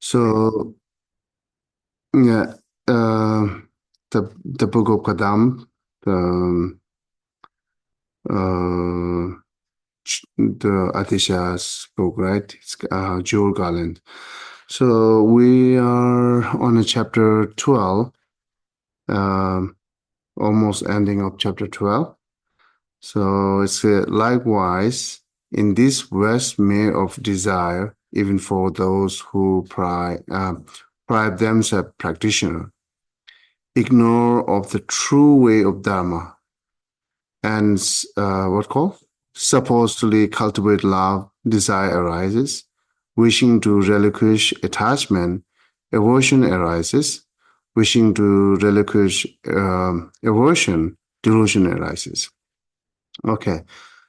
So yeah, the Book of Kadam, uh, the Atisha's book, right? It's Joel Garland. So we are on a chapter 12, um, almost ending of chapter 12. So it's likewise in this vast maze of desire, even for those who pride themselves practitioner, ignore of the true way of Dharma, and what called supposedly cultivate love, desire arises, wishing to relinquish attachment, aversion arises, wishing to relinquish aversion, delusion arises. Okay,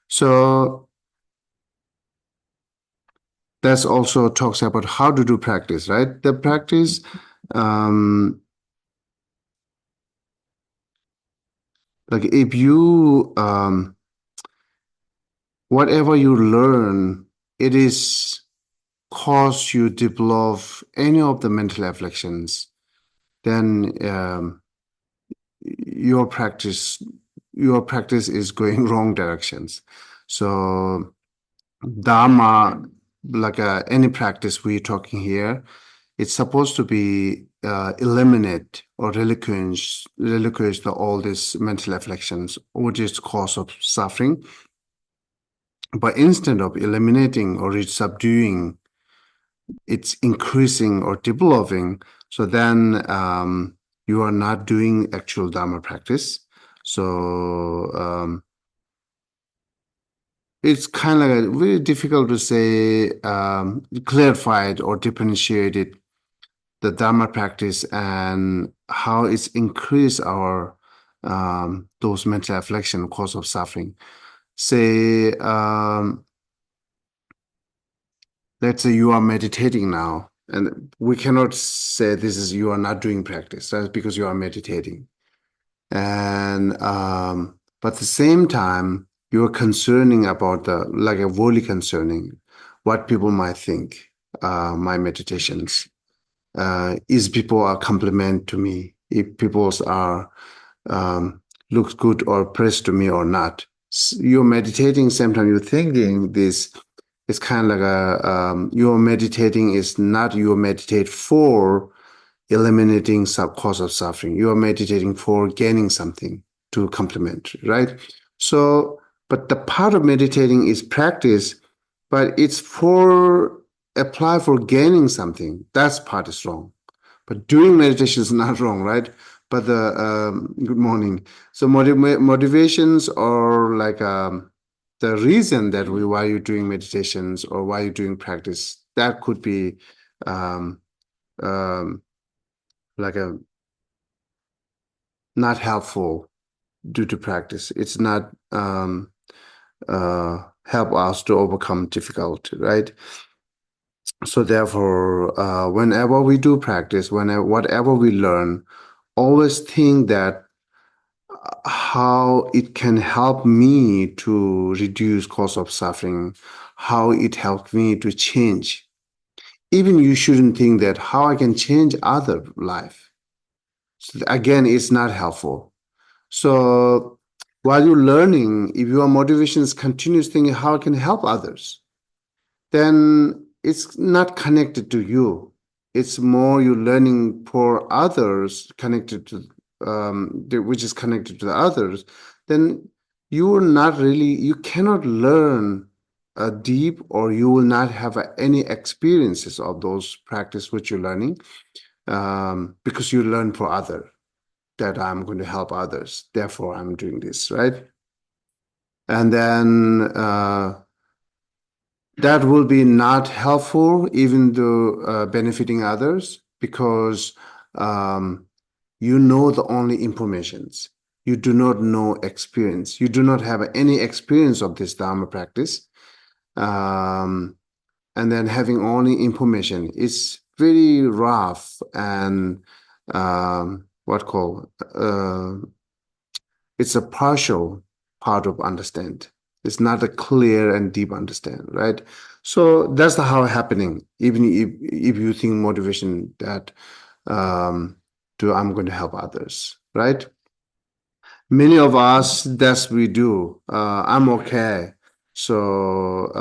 so that's also talks about how to do practice, right? The practice, um, like if you whatever you learn, it is cause you develop any of the mental afflictions, then your practice your practice is going wrong directions. So Dharma, like any practice we're talking here, it's supposed to be eliminate or relinquish all these mental afflictions, which is cause of suffering. But instead of eliminating or subduing, it's increasing or developing. So then you are not doing actual Dharma practice. So it's kind of very difficult to say clarified or differentiated the Dharma practice and how it's increased our those mental affliction cause of suffering. Say let's say you are meditating now, and we cannot say this is you are not doing practice. That's because you are meditating. And but at the same time, you're concerning about the like a worldly concerning what people might think my meditations. Is people are compliment to me, if people are looks good or praise to me or not. You're meditating, sometimes you're thinking this. It's kind of like you're meditating is not you meditate for eliminating sub cause of suffering. You are meditating for gaining something to complement, right? So, but the part of meditating is practice, but it's for apply for gaining something. That's part is wrong. But doing meditation is not wrong, right? But the good morning. So motivations are like the reason that why you're doing meditations or why you're doing practice. That could be um, um, like a not helpful due to practice. It's not help us to overcome difficulty, right? So therefore, whenever we do practice, whenever whatever we learn, always think that how it can help me to reduce cause of suffering, how it helped me to change. Even you shouldn't think that how I can change other life. So again, it's not helpful. So while you're learning, if your motivation is continuous thinking how I can help others, then it's not connected to you. It's more you learning for others connected to which is connected to the others. Then you are not really you cannot learn deep, or you will not have any experiences of those practice which you're learning because you learn for other that I'm going to help others. Therefore, I'm doing this, right? And then that will be not helpful, even though benefiting others, because you know the only informations. You do not know experience. You do not have any experience of this Dharma practice. And then having only information is very rough and what call it's a partial part of understand. It's not a clear and deep understand, right? So that's how happening. Even if you think motivation that I'm going to help others, right? Many of us, that's we do. I'm okay, so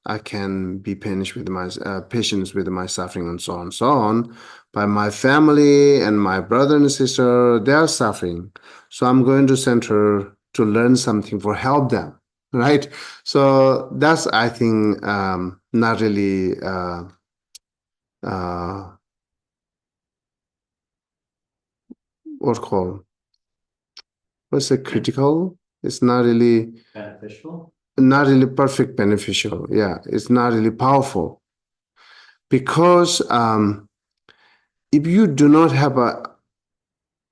I can be patient with my suffering and so on and so on. But my family and my brother and sister, they are suffering, so I'm going to center to learn something for help them, right? So that's I think not really uh, what called what's it critical? It's not really beneficial. Not really perfect beneficial. Yeah, it's not really powerful because if you do not have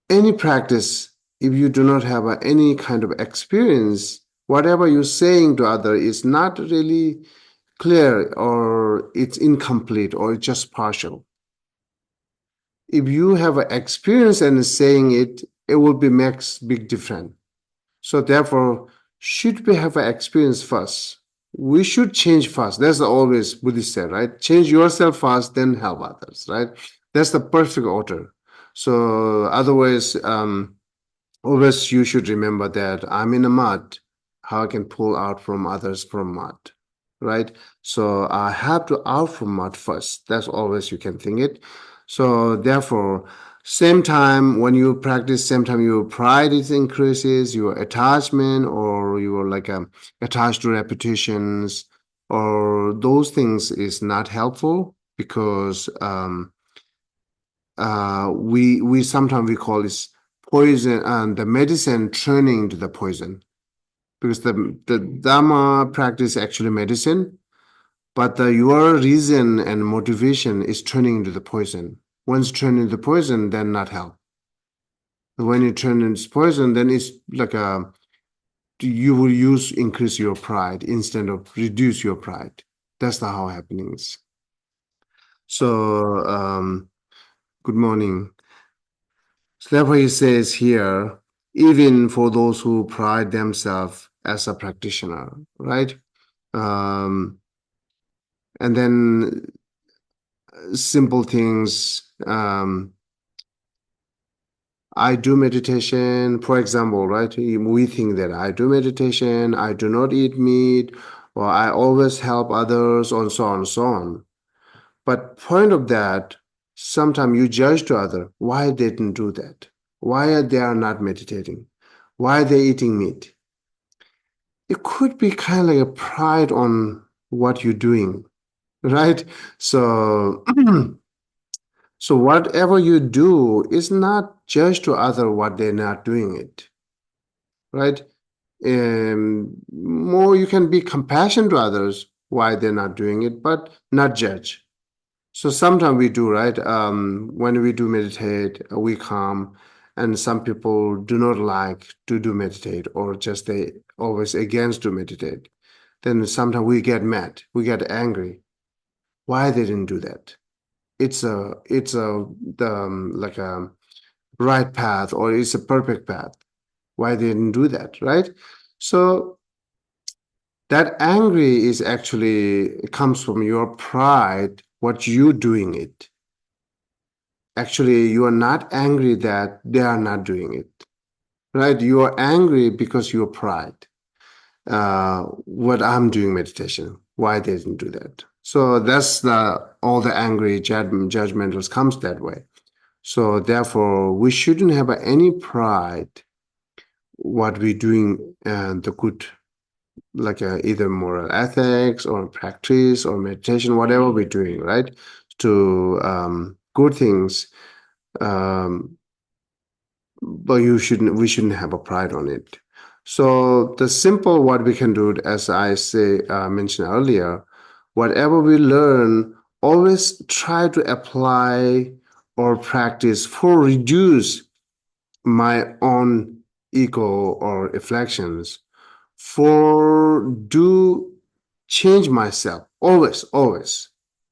any practice, if you do not have any kind of experience, whatever you're saying to other is not really clear, or it's incomplete, or it's just partial. If you have an experience and saying it, it will be makes big difference. So therefore, should we have an experience first? We should change first. That's always Buddhist said, right? Change yourself first, then help others, right? That's the perfect order. So otherwise, always you should remember that I'm in a mud. How I can pull out from others from mud, right? So I have to out from mud first. That's always you can think it. So therefore, same time when you practice, same time your pride is increases, your attachment, or you're like attached to repetitions, or those things is not helpful because we sometimes we call this poison and the medicine turning into the poison, because the Dharma practice actually medicine, but your reason and motivation is turning into the poison. Once turning into the poison, then not help. When you turn into poison, then it's like you will increase your pride instead of reduce your pride. That's the how happenings. So good morning. So therefore, he says here, even for those who pride themselves as a practitioner, right? Um, and then simple things. I do meditation, for example, right? We think that I do meditation, I do not eat meat, or I always help others, and so on and so on. But point of that, sometimes you judge to other why they didn't do that, why they are not meditating, why are they eating meat. It could be kind of like a pride on what you're doing, right? So, so whatever you do is not judge to other what they're not doing it, right? More you can be compassion to others why they're not doing it, but not judge. So sometimes we do, right? When we do meditate, we calm, and some people do not like to do meditate, or just they always against to meditate. Then sometimes we get mad, we get angry. Why they didn't do that? It's a like a right path, or it's a perfect path. Why they didn't do that, right? So that angry is actually it comes from your pride, what you doing it. Actually, you are not angry that they are not doing it, right? You are angry because your pride. What I'm doing meditation, why they didn't do that. So that's all the angry judgmentals comes that way. So therefore, we shouldn't have any pride what we're doing and the good, like either moral ethics or practice or meditation, whatever we're doing, right? To good things. Um, but we shouldn't have a pride on it. So the simple what we can do, as I say mentioned earlier, whatever we learn, always try to apply or practice for reduce my own ego or reflections, for do change myself, always,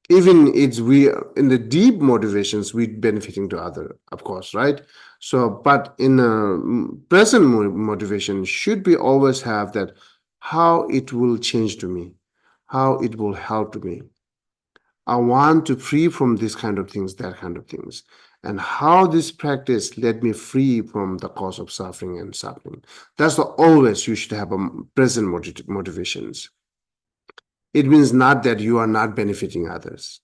even it's we in the deep motivations we benefiting to other, of course, right? So but in a present motivation should be always have that how it will change to me, how it will help me. I want to free from this kind of things, that kind of things. And how this practice led me free from the cause of suffering and suffering. That's the always you should have a present motivations. It means not that you are not benefiting others.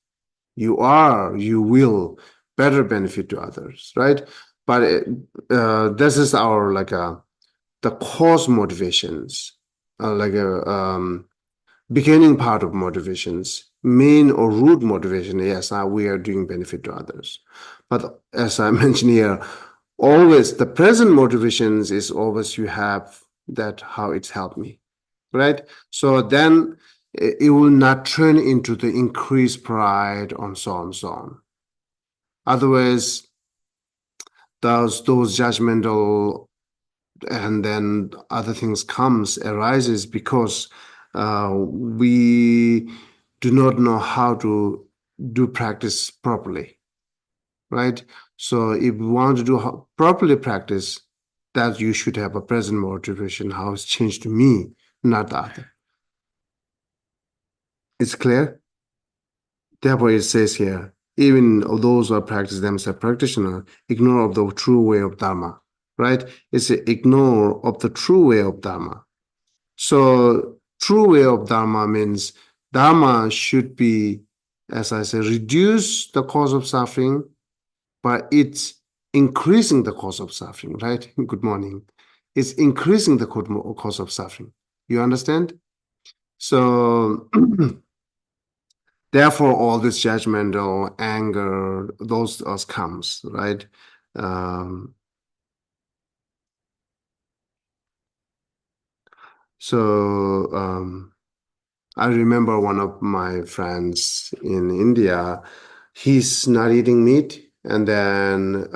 You are, you will better benefit to others, right? But this is our the cause motivations, like a beginning part of motivations, main or root motivation. Yes, we are doing benefit to others. But as I mentioned here, always the present motivations is always you have that how it's helped me, right? So then it will not turn into the increased pride on so on so on. Otherwise, those judgmental and then other things arises because we do not know how to do practice properly, right? So if we want to do properly practice, that you should have a present motivation, how it's changed to me, not the other. It's clear? Therefore, it says here, even those who are practice themselves practitioner, ignore of the true way of Dharma, right? It's a ignore of the true way of Dharma. So true way of Dharma means Dharma should be, as I say, reduce the cause of suffering, but it's increasing the cause of suffering, right? Good morning. It's increasing the cause of suffering. You understand? So therefore, all this judgmental anger, those comes, right? Um, so I remember one of my friends in India, he's not eating meat, and then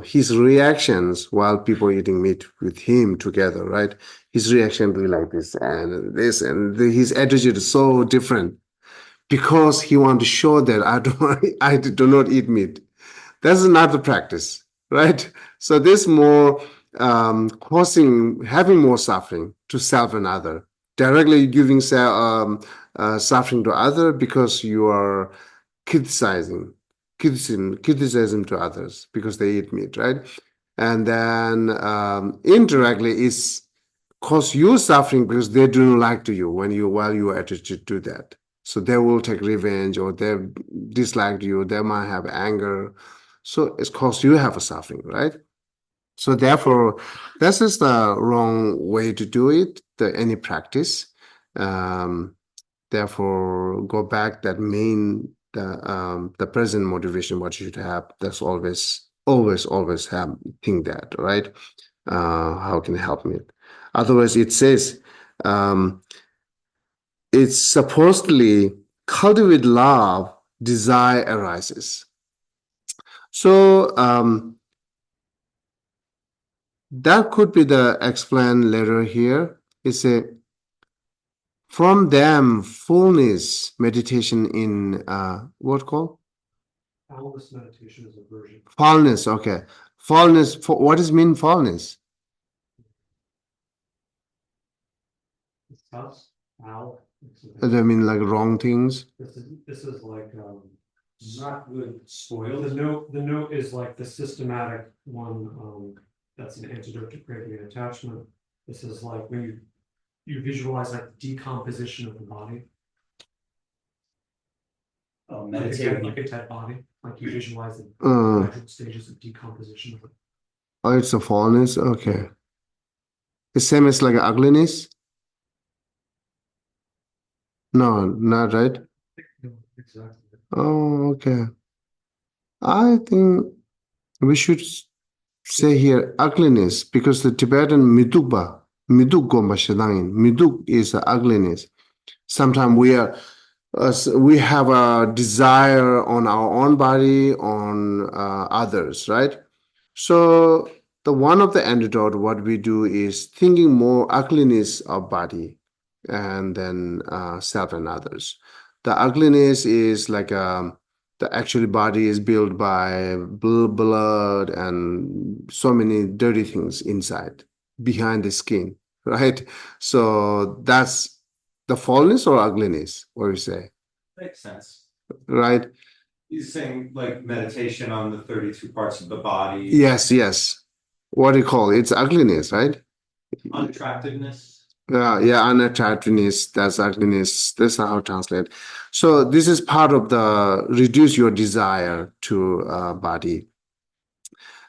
his reactions while people eating meat with him together, right? His reaction be like this and this, and his attitude is so different because he want to show that I do not eat meat. That's not the practice, right? So this more having more suffering to self and other, directly giving suffering to other because you are criticism to others because they eat meat, right? And then indirectly is cause you suffering because they do not like to you while you are attitude to that. So they will take revenge or they dislike you, they might have anger. So it's cause you have a suffering, right? So therefore, this is the wrong way to do it, any practice. Um, therefore, go back that the present motivation, what you should have, that's always have, think that, right? How can it help me? Otherwise, it says um, it's supposedly cultivate love, desire arises. So that could be the explained later here. It's a from them fullness meditation in what called? Fullness meditation is a version. Fullness, okay. Fullness, what does mean fullness? It's foul. Does that mean like wrong things? This is like not good spoiled. The note is like the systematic one. That's an antidote to craving and attachment. This is like when you visualize like decomposition of the body. Meditating. Like a dead body, like you visualize the gradual stages of decomposition of it. Oh, it's a fullness, okay. The same as like ugliness? No, not right. Exactly. Oh, okay. I think we should say here ugliness because the Tibetan miduk gomba shadangin. Miduk is ugliness. Sometimes we have a desire on our own body, on others, right? So the one of the antidote, what we do is thinking more ugliness of body and then self and others. The ugliness is like the actual body is built by blood and so many dirty things inside behind the skin, right? So that's The fallenness or ugliness? What do you say? Makes sense. Right? He's saying like meditation on the 32 parts of the body. Yes, yes. What do you call it? It's ugliness, right? Unattractiveness. Yeah, unattractiveness, that's ugliness. That's how I translate. So this is part of the reduce your desire to body.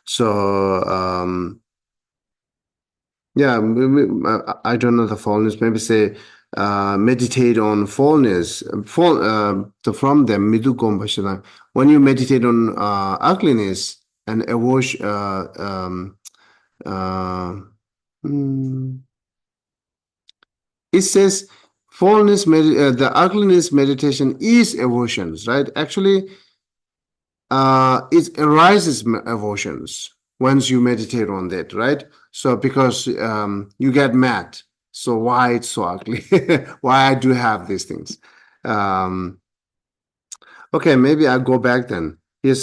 So yeah, I don't know the fullness. Maybe say meditate on fullness. From the midu. When you meditate on ugliness and avoid uh, mm, it says the ugliness meditation is emotions, right? Actually, it arises emotions once you meditate on that, right? So because you get mad, so why it's so ugly? Why I do have these things? Um, okay, maybe I'll go back then. Yes,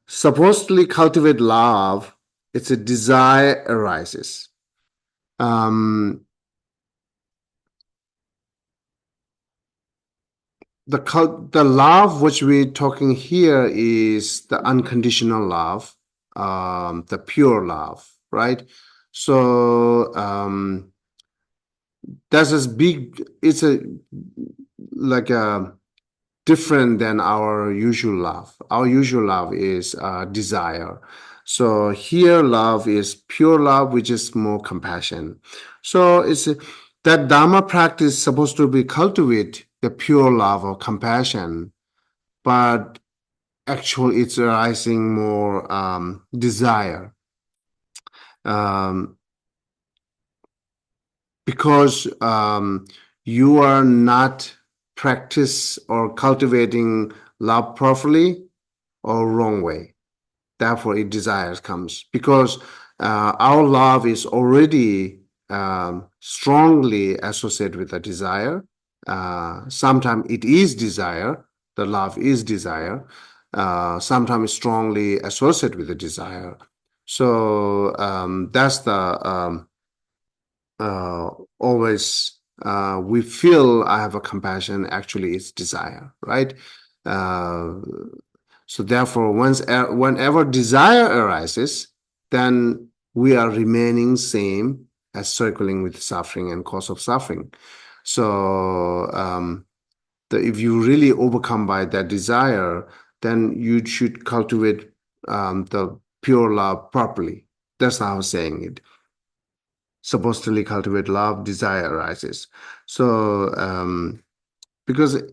supposedly cultivate love. It's a desire arises. Um, the love which we're talking here is the unconditional love, the pure love, right? So that's as big. It's a like a different than our usual love. Our usual love is desire. So here, love is pure love, which is more compassion. So it's that Dharma practice is supposed to be cultivate the pure love or compassion, but actually it's arising more desire. Um, because you are not practice or cultivating love properly or wrong way. Therefore, it desires comes because our love is already strongly associated with a desire. Sometimes it is desire. The love is desire. Sometimes strongly associated with the desire. So that's the always we feel I have a compassion. Actually, it's desire, right? Uh, so therefore, whenever desire arises, then we are remaining same as circling with suffering and cause of suffering. So if you really overcome by that desire, then you should cultivate the pure love properly. That's how I'm saying it. Supposedly cultivate love, desire arises. So because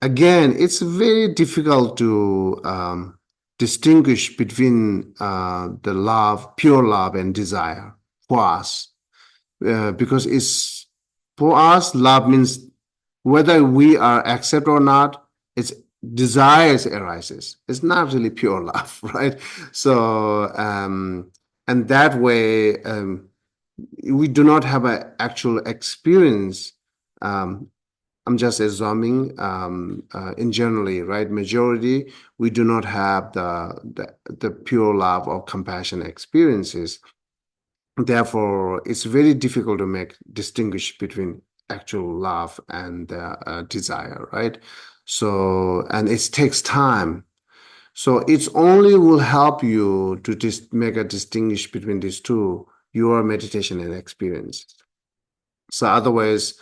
again, it's very difficult to distinguish between the love, pure love, and desire for us. Because it's for us, love means whether we are accept or not, it's desires arises. It's not really pure love, right? So and that way we do not have an actual experience. I'm just assuming in generally, right? Majority, we do not have the pure love or compassion experiences. Therefore, it's very difficult to make distinguish between actual love and desire, right? So, and it takes time. So it's only will help you to just make a distinguish between these two, your meditation and experience. So otherwise,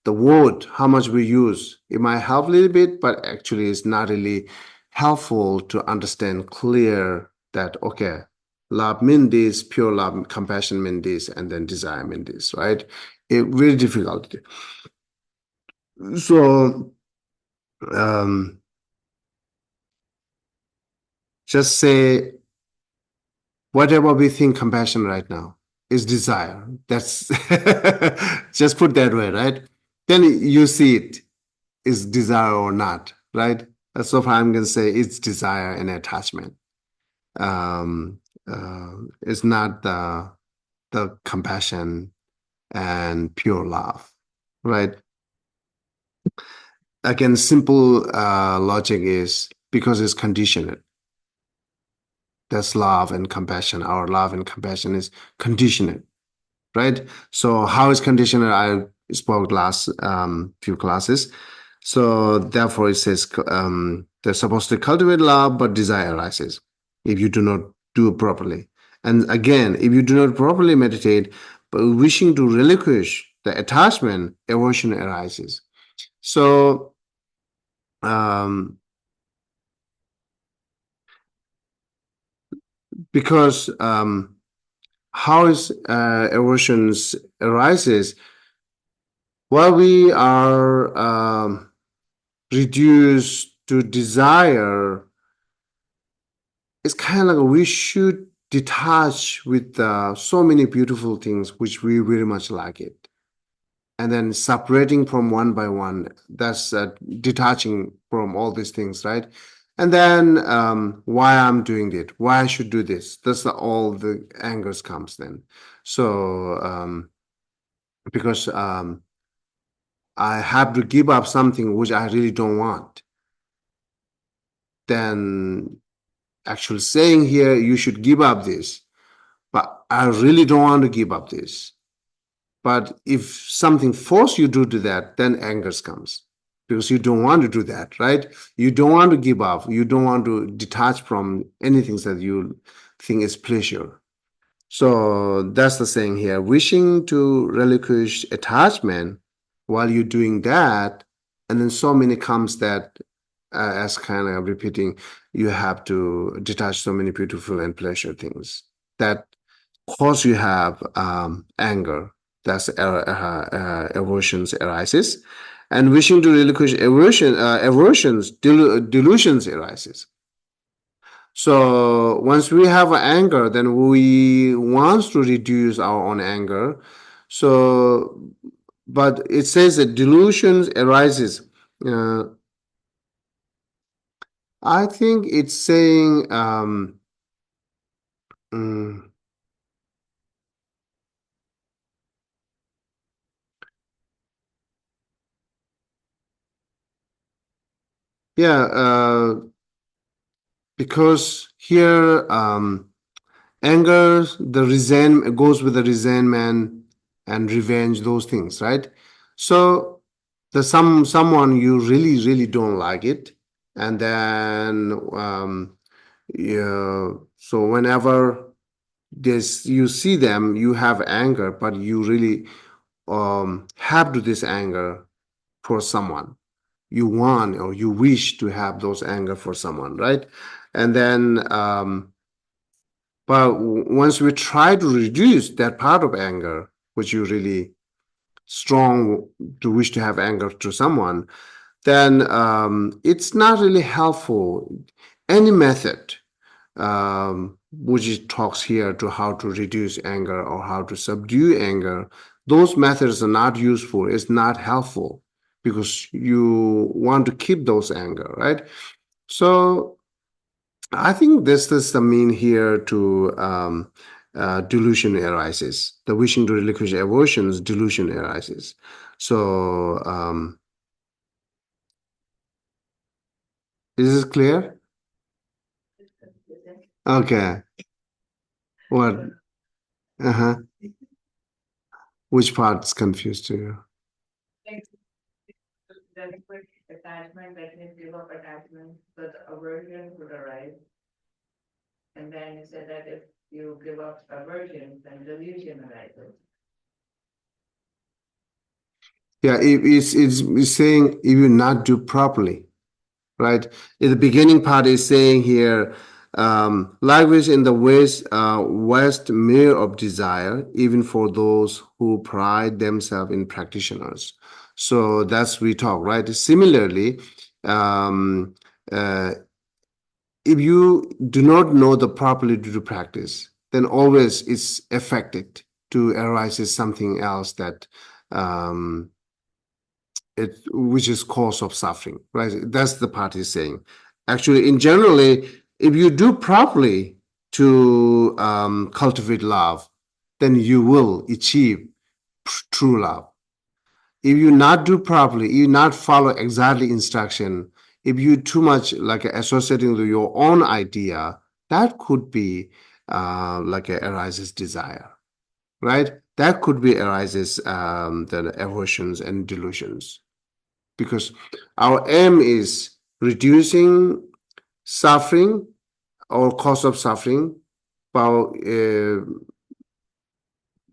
the word, how much we use, it might help a little bit, but actually it's not really helpful to understand clear that, okay, love mean this, pure love, compassion mean this, and then desire mean this, right? It very difficult. So just say whatever we think compassion right now is desire. That's just put that way, right? Then you see it is desire or not, right? So far, I'm going to say it's desire and attachment. It's not the compassion and pure love, right? Again, simple logic is because it's conditioned. That's love and compassion. Our love and compassion is conditioned. right? So how is conditioner? I spoke last few classes. So therefore it says they're supposed to cultivate love, but desire arises if you do not do it properly. And again, if you do not properly meditate, but wishing to relinquish the attachment, aversion arises. So because how is aversions arises while we are reduced to desire, it's kind of like we should detach with so many beautiful things which we very much like it, and then separating from one by one, that's detaching from all these things, right? And then why I'm doing it, why I should do this, that's all the angers comes then. So because I have to give up something which I really don't want, then actually saying here you should give up this, but I really don't want to give up this. But if something forces you to do that, then anger comes because you don't want to do that, right? You don't want to give up. You don't want to detach from anything that you think is pleasure. So that's the saying here. Wishing to relinquish attachment while you're doing that, and then so many comes that as kind of repeating, you have to detach so many beautiful and pleasure things that cause you have anger. That's aversions arises, and wishing to relinquish delusions arises. So once we have anger, then we want to reduce our own anger. So, but it says that delusions arises. Uh, I think it's saying mm, yeah, because here anger, the resentment goes with the resentment and revenge, those things, right? So the someone you really don't like it, and then yeah, so whenever this you see them, you have anger, but you really have to this anger for someone. You want or you wish to have those anger for someone, right? And then but once we try to reduce that part of anger, which you really strong to wish to have anger to someone, then it's not really helpful. Any method which it talks here to how to reduce anger or how to subdue anger, those methods are not useful. It's not helpful because you want to keep those anger, right? So I think this is the mean here to delusion arises. The wishing to relinquish aversions, delusion arises. So is this clear? Okay. What? Uh-huh. Which part's confused to you? Relinquish attachment, that means give up attachment, but aversion would arise. And then you said that if you give up aversion, then delusion arises. Yeah, it's saying if you not do properly, right? In the beginning part is saying here, likewise in the West mere of desire, even for those who pride themselves in practitioners. So that's we talk, right? Similarly, um, uh, if you do not know the properly to do practice, then always it's affected to arises something else that it which is cause of suffering, right? That's the part he's saying. Actually, in generally, if you do properly to cultivate love, then you will achieve true love. If you not do properly, you not follow exactly instruction, if you too much like associating with your own idea, that could be like a arises desire, right? that could be arises the aversions and delusions, because our aim is reducing suffering or cause of suffering. But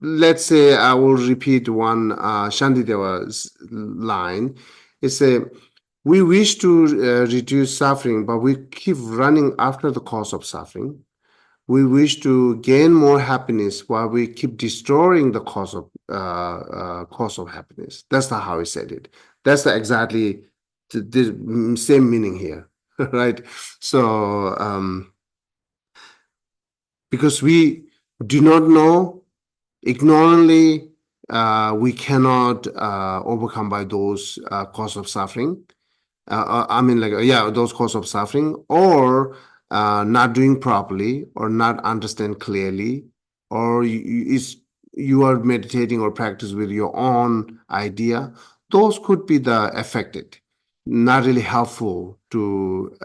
let's say I will repeat one Shantideva's line. It's a we wish to reduce suffering, but we keep running after the cause of suffering. We wish to gain more happiness while we keep destroying the cause of happiness. That's not how he said it. That's exactly the same meaning here, right? So because we do not know, ignorantly, we cannot overcome by those cause of suffering. Those cause of suffering, or not doing properly, or not understand clearly, or you are meditating or practice with your own idea. Those could be the affected, not really helpful to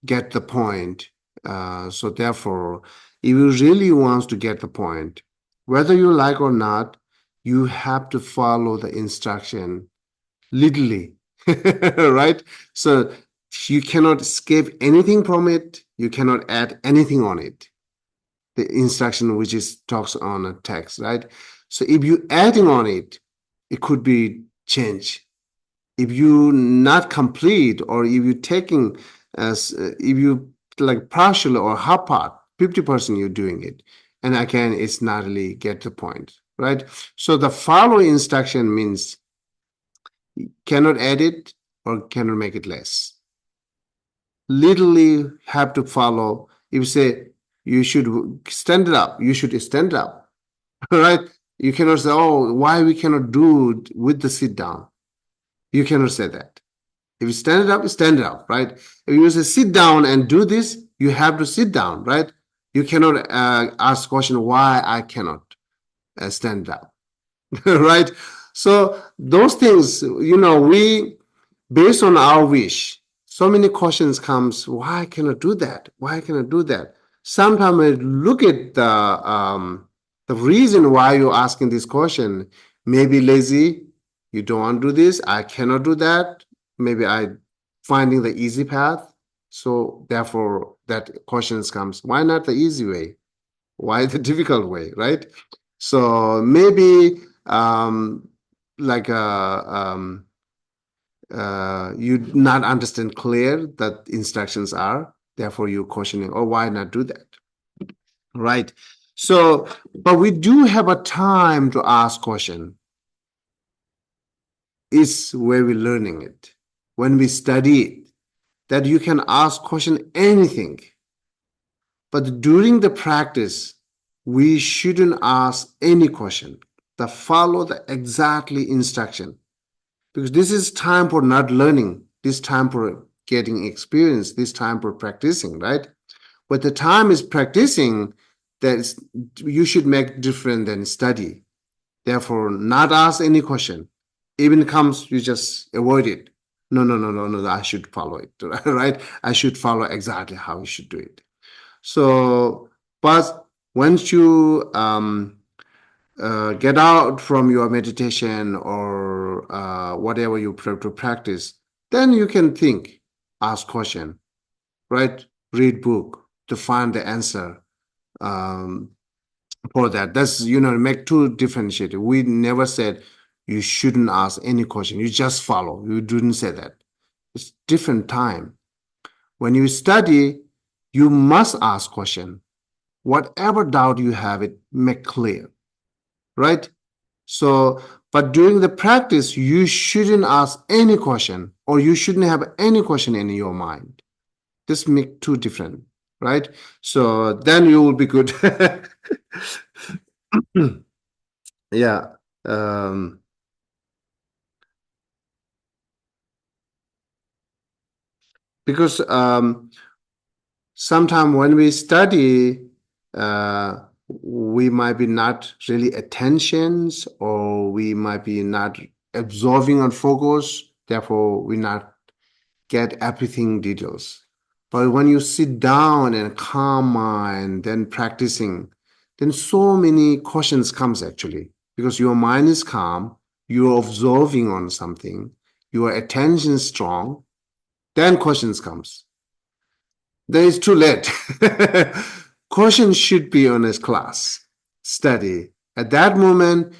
get the point. So therefore, if you really want to get the point, whether you like or not, you have to follow the instruction literally, right? So you cannot escape anything from it. You cannot add anything on it. The instruction which is talks on a text, right? So if you adding on it, it could be change. If you not complete, or if you taking as if you like partial or half part, 50% you're doing it, and again it's not really get the point, right? So the follow instruction means cannot add it or cannot make it less. Literally have to follow. If you say you should stand it up, you should stand up, right? You cannot say, oh, why we cannot do it with the sit down. You cannot say that. If you stand it up, right? If you say sit down and do this, you have to sit down, right? You cannot ask question why I cannot stand up, right? So those things, we based on our wish, so many questions comes. Why can I do that? Why can I do that? Sometimes I look at the reason why you're asking this question. Maybe lazy, you don't want to do this. I cannot do that. Maybe I finding the easy path. So therefore, that questions comes. Why not the easy way? Why the difficult way, right? So maybe like you not understand clear that instructions are, therefore you questioning, oh, why not do that, right? So but we do have a time to ask question. Is where we're learning it, when we study it, that you can ask question anything, but during the practice we shouldn't ask any question that follow the exactly instruction, because this is time for not learning, this time for getting experience, this time for practicing, right? But the time is practicing, that you should make different than study. Therefore, not ask any question. Even comes, you just avoid it. No, I should follow it, right? I should follow exactly how you should do it. So, but once you get out from your meditation or whatever you to practice, then you can think, ask question, right? Read book to find the answer for that. That's, make two differentiate. We never said you shouldn't ask any question. You just follow. You didn't say that. It's different time. When you study, you must ask question. Whatever doubt you have, it make clear, right? So, but during the practice, you shouldn't ask any question, or you shouldn't have any question in your mind. This make two different, right? So then you will be good. Yeah. Because sometimes when we study, we might be not really attentions, or we might be not absorbing on focus. Therefore, we not get everything details. But when you sit down and calm mind, then practicing, then so many questions comes actually, because your mind is calm, you're observing on something, your attention is strong, then questions comes. Then it's too late. Questions should be on his class, study. At that moment,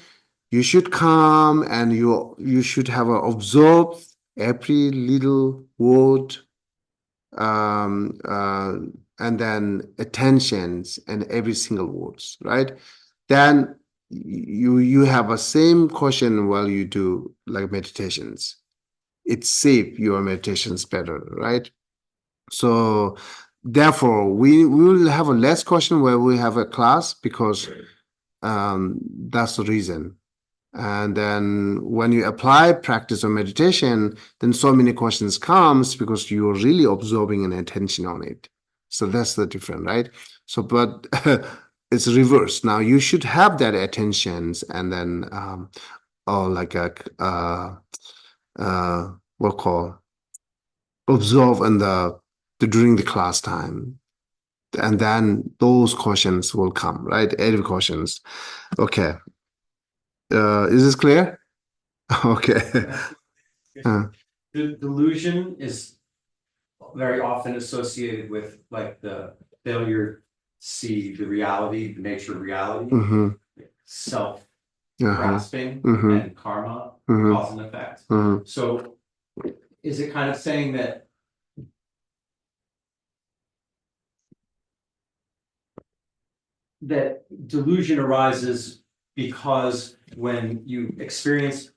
you should come and you should have observed every little word, and then attentions and every single words, right? Then you have a same question while you do like meditations. It safe your meditations better, right? So therefore, we will have a less question where we have a class, because that's the reason. And then when you apply practice or meditation, then so many questions comes because you're really absorbing an attention on it. So that's the difference, right? So, but it's reverse. Now you should have that attentions, and then or like a what call observe in the during the class time, and then those questions will come, right? Every questions. Okay. Is this clear? Okay. The delusion is very often associated with like the failure to see the reality, the nature of reality, Mm-hmm. self Uh-huh. grasping Mhm. and karma, Mhm. cause and effect. Mhm. So is it kind of saying that delusion arises because when you experience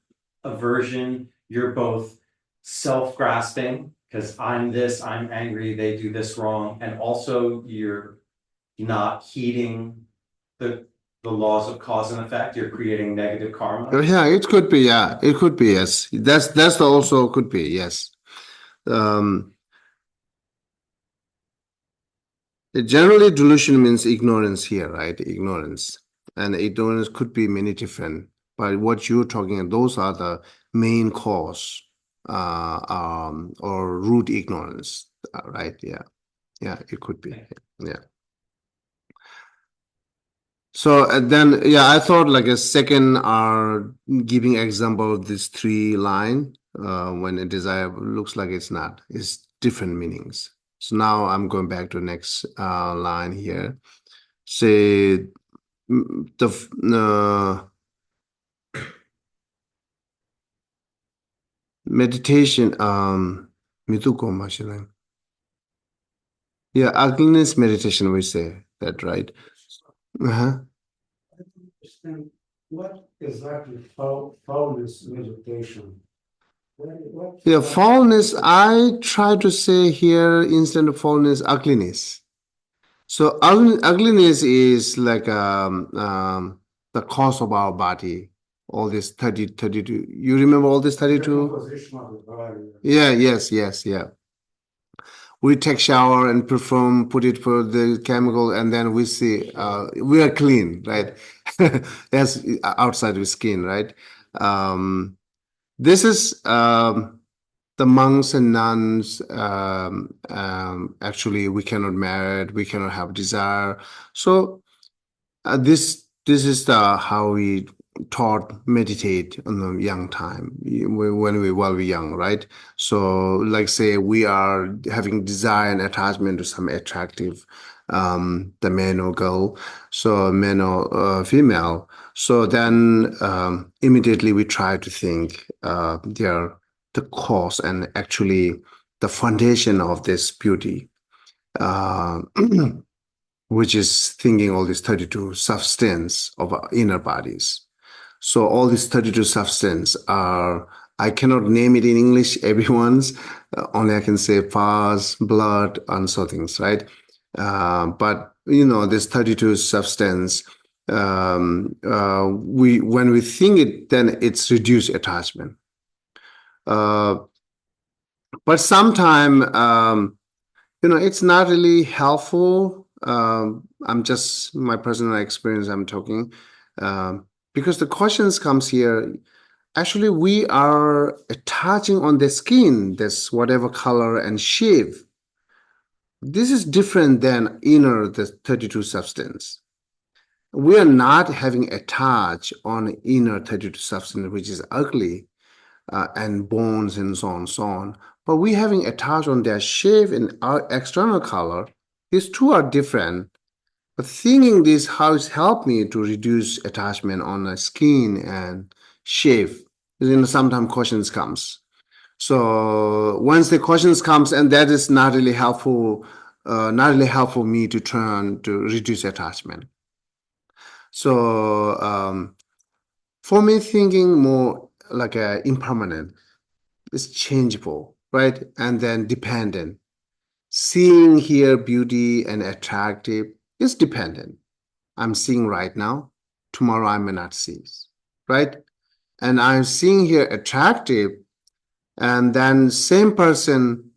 aversion, you're both self-grasping, because I'm this, I'm angry, they do this wrong, and also you're not heeding the laws of cause and effect, you're creating negative karma. Yeah, it could be. Yeah, it could be. Yes, that's also could be. Yes. Um, Generally, delusion means ignorance here, right? Ignorance, and ignorance could be many different. But what you're talking, those are the main cause, or root ignorance, right? Yeah, yeah, it could be. Yeah. So then, yeah, I thought like a second are giving example of this three line when a desire looks like it's not, it's different meanings. So now I'm going back to next line here. Say the meditation mituko mashilang. Yeah, ugliness meditation, we say that, right? Uh-huh. Understand what exactly foulness meditation? Yeah, foulness, I try to say here instead of foulness, ugliness. So ugliness is like the cause of our body. All this 32. You remember all this 32? Composition of the body. Yeah, yes, yeah. We take shower and perfume, put it for the chemical, and then we see we are clean, right? That's outside the skin, right? This is the monks and nuns. Actually, we cannot marry, we cannot have desire. So this is the how we taught meditate in the young time when we while we're young, right? So like say we are having desire and attachment to some attractive the man or girl, so man or female. So then immediately we try to think they're the cause and actually the foundation of this beauty. Uh, which is thinking all these 32 substance of our inner bodies. So all these 32 substance are, I cannot name it in English, everyone's, only I can say pars, blood, and so things, right? But, you know, this 32 substance, when we think it, then it's reduced attachment. But sometimes, you know, it's not really helpful. I'm just my personal experience I'm talking. Because the questions comes here, actually we are attaching on the skin, this whatever color and shape. This is different than inner, the 32 substance. we are not having attached on inner 32 substance, which is ugly, and bones and so on. But we having attached on their shape and our external color. These two are different. But thinking this how it's helped me to reduce attachment on the skin and shape. Sometimes questions comes. So once the questions comes, and that is not really helpful, me to turn to reduce attachment. So for me, thinking more like a impermanent, it's changeable, right? And then dependent. Seeing here beauty and attractive is dependent. I'm seeing right now, tomorrow I may not see, right? And I'm seeing here attractive, and then same person,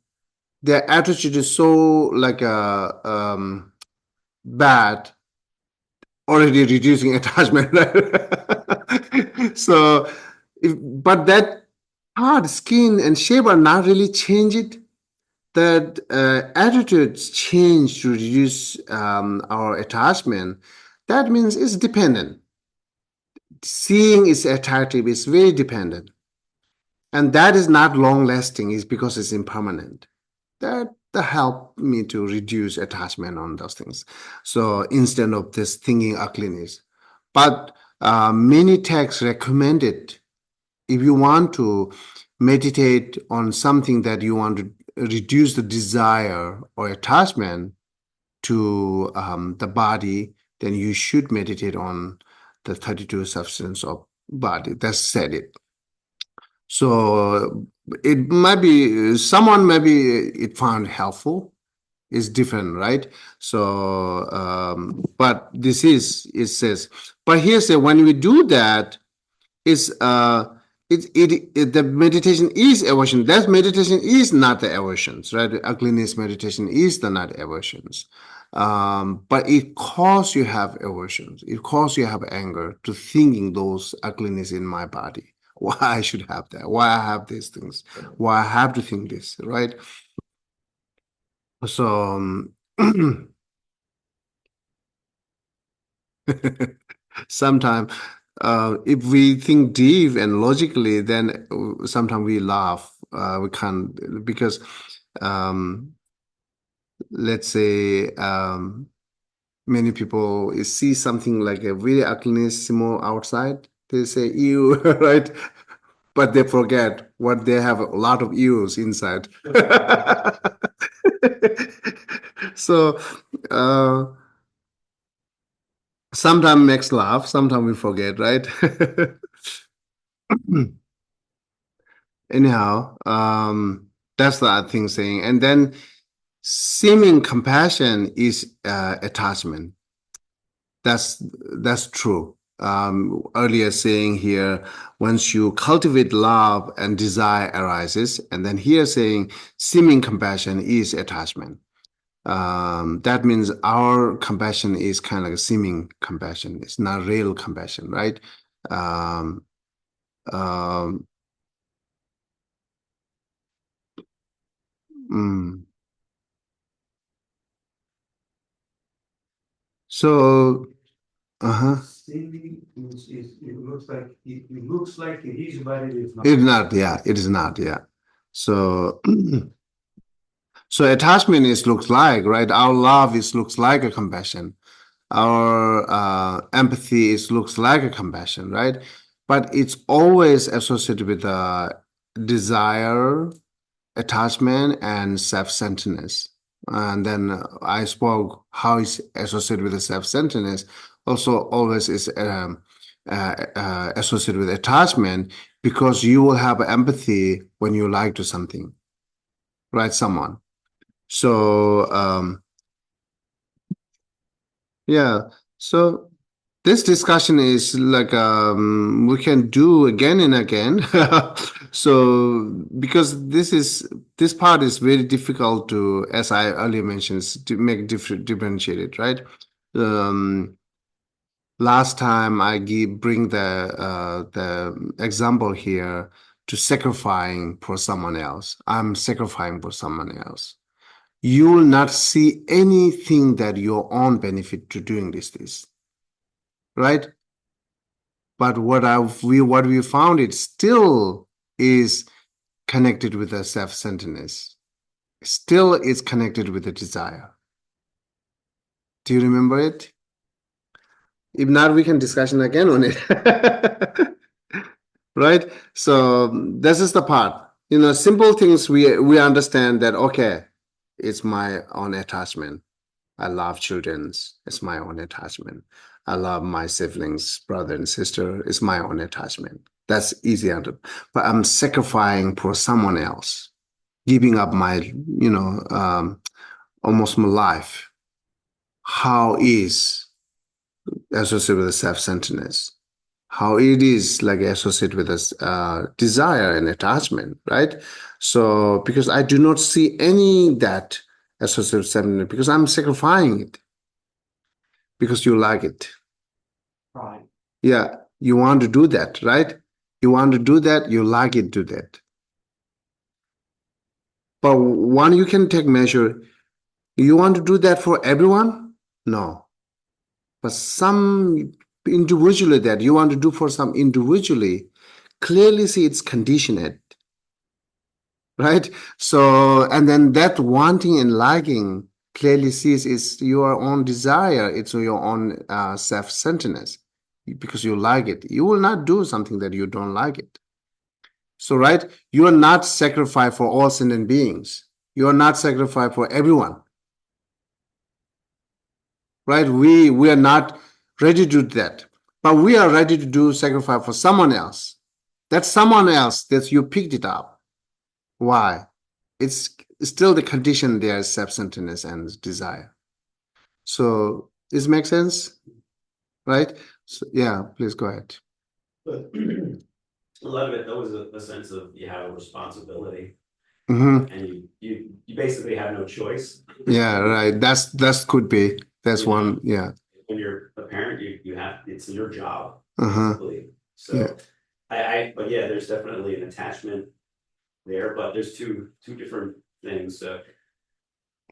their attitude is so like a bad, already reducing attachment, right? So, but that hard skin and shape are not really changed. That attitudes change to reduce our attachment. That means it's dependent. Seeing is attractive is very dependent. And that is not long lasting, is because it's impermanent. That help me to reduce attachment on those things. So instead of this thinking ugliness. But many texts recommend it. If you want to meditate on something that you want to reduce the desire or attachment to the body, then you should meditate on the 32 substance of body. That's said it. So it might be someone maybe it found helpful. It's different, right? So, but this is it says. But here's the when we do that, is the meditation is aversion. That meditation is not the aversions, right? The ugliness meditation is the not aversions. But it cause you have aversions. It cause you have anger to thinking those ugliness in my body. Why I should have that? Why I have these things? Why I have to think this, right? So sometimes if we think deep and logically, then sometimes we laugh. We can't because let's say many people see something like a very ugliness small outside. They say ew, right? But they forget what they have a lot of ews inside. So sometimes makes laugh, sometimes we forget, right? Anyhow, that's the thing saying. And then seeming compassion is attachment. That's true. Earlier saying here, once you cultivate love and desire arises, and then here saying seeming compassion is attachment. That means our compassion is kind of like a seeming compassion. It's not real compassion, right? Um, um, mm. So, uh-huh. It looks like it is, but it is not. It's not, yeah, it is not, yeah. So, so attachment is looks like, right? Our love is looks like a compassion. Our empathy is looks like a compassion, right? But it's always associated with desire, attachment, and self-centeredness. And then I spoke how it's associated with the self-centeredness. Also, always is associated with attachment because you will have empathy when you like to something, right? Someone. So yeah. So this discussion is like we can do again and again. So because this part is very difficult to, as I earlier mentioned, to make differentiated, right? Um, Last time I bring the example here to sacrificing for someone else. I'm sacrificing for someone else. You will not see anything that your own benefit to doing this. right? But what we found, it still is connected with the self-centeredness. Still is connected with the desire. Do you remember it? If not, we can discussion again on it. Right? So this is the part. Simple things we understand that, okay, it's my own attachment. I love children. It's my own attachment. I love my siblings, brother and sister. It's my own attachment. That's easy. But I'm sacrificing for someone else, giving up my, almost my life. How is associated with the self-centeredness? How it is like associated with this desire and attachment, right? So because I do not see any that associated with self-centeredness, because I'm sacrificing it because you like it. Right. Yeah, you want to do that, right? You want to do that, you like it, do that. But one, you can take measure. You want to do that for everyone? No. But some individually that you want to do for some individually, clearly see it's conditioned, right? So, and then that wanting and liking clearly sees is your own desire, it's your own self-centeredness, because you like it. You will not do something that you don't like it. So, right, you are not sacrificed for all sentient beings. You are not sacrificed for everyone. Right? We are not ready to do that. But we are ready to do sacrifice for someone else. That someone else that you picked it up. Why? It's still the condition there is self-centeredness and desire. So this makes sense? Right? So, yeah, please go ahead. But a lot of it, though, is a sense of you have a responsibility, Mm-hmm. and you basically have no choice. Yeah, right. That could be. That's You one. know, Yeah. When you're a parent, you have, it's your job, Uh-huh. basically. So Yeah. but yeah, there's definitely an attachment there, but there's two different things.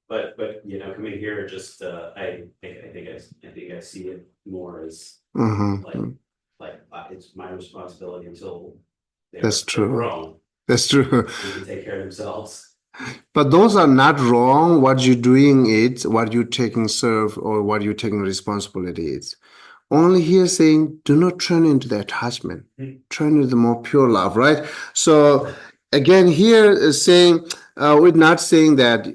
But coming here, just I think I see it more as Uh-huh. it's my responsibility until That's they're true. grown. That's true. They can take care of themselves. But those are not wrong. What you're doing is what you're taking serve or what you're taking responsibility is. Only here saying, do not turn into the attachment. Turn into the more pure love, right? So again, here is saying, we're not saying that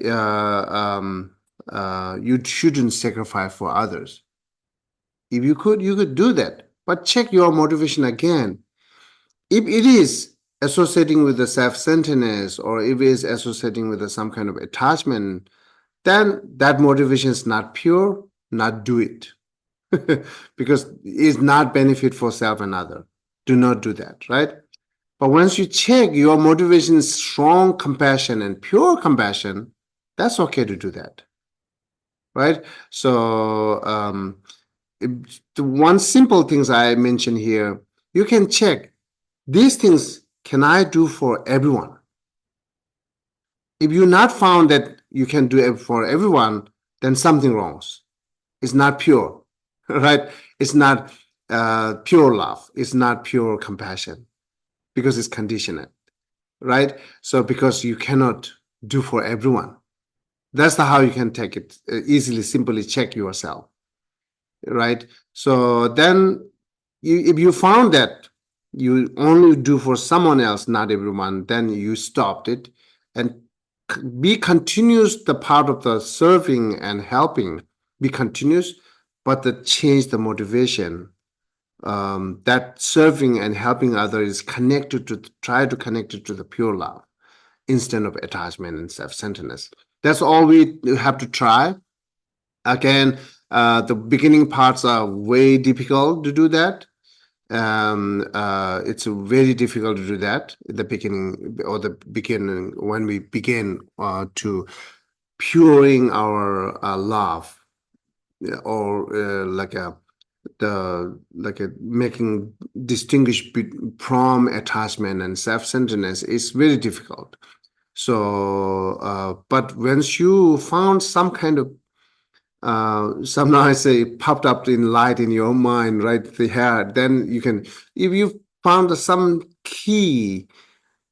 you shouldn't sacrifice for others. If you could do that. But check your motivation again. If it is associating with the self-centeredness or if it is associating with some kind of attachment, then that motivation is not pure, not do it. Because it's not benefit for self and other. Do not do that, right? But once you check your motivation is strong compassion and pure compassion, that's okay to do that, right? So the one simple things I mentioned here, you can check these things can I do for everyone. If you not found that you can do it for everyone, then something wrong. It's not pure, right? It's not pure love. It's not pure compassion because it's conditioned, right? So because you cannot do for everyone. That's how you can take it easily, simply check yourself, right? So then if you found that you only do for someone else, not everyone, then you stopped it and be continuous the part of the serving and helping, be continuous, but the change the motivation. That serving and helping others is connected to try to connect it to the pure love instead of attachment and self-centeredness. That's all we have to try. Again, the beginning parts are way difficult to do that. It's very difficult to do that at the beginning when we begin to puring our love or making distinguish from attachment and self-centeredness is very difficult. So, but once you found some kind of somehow I say popped up in light in your mind, right? The hair. Then you can, if you found some key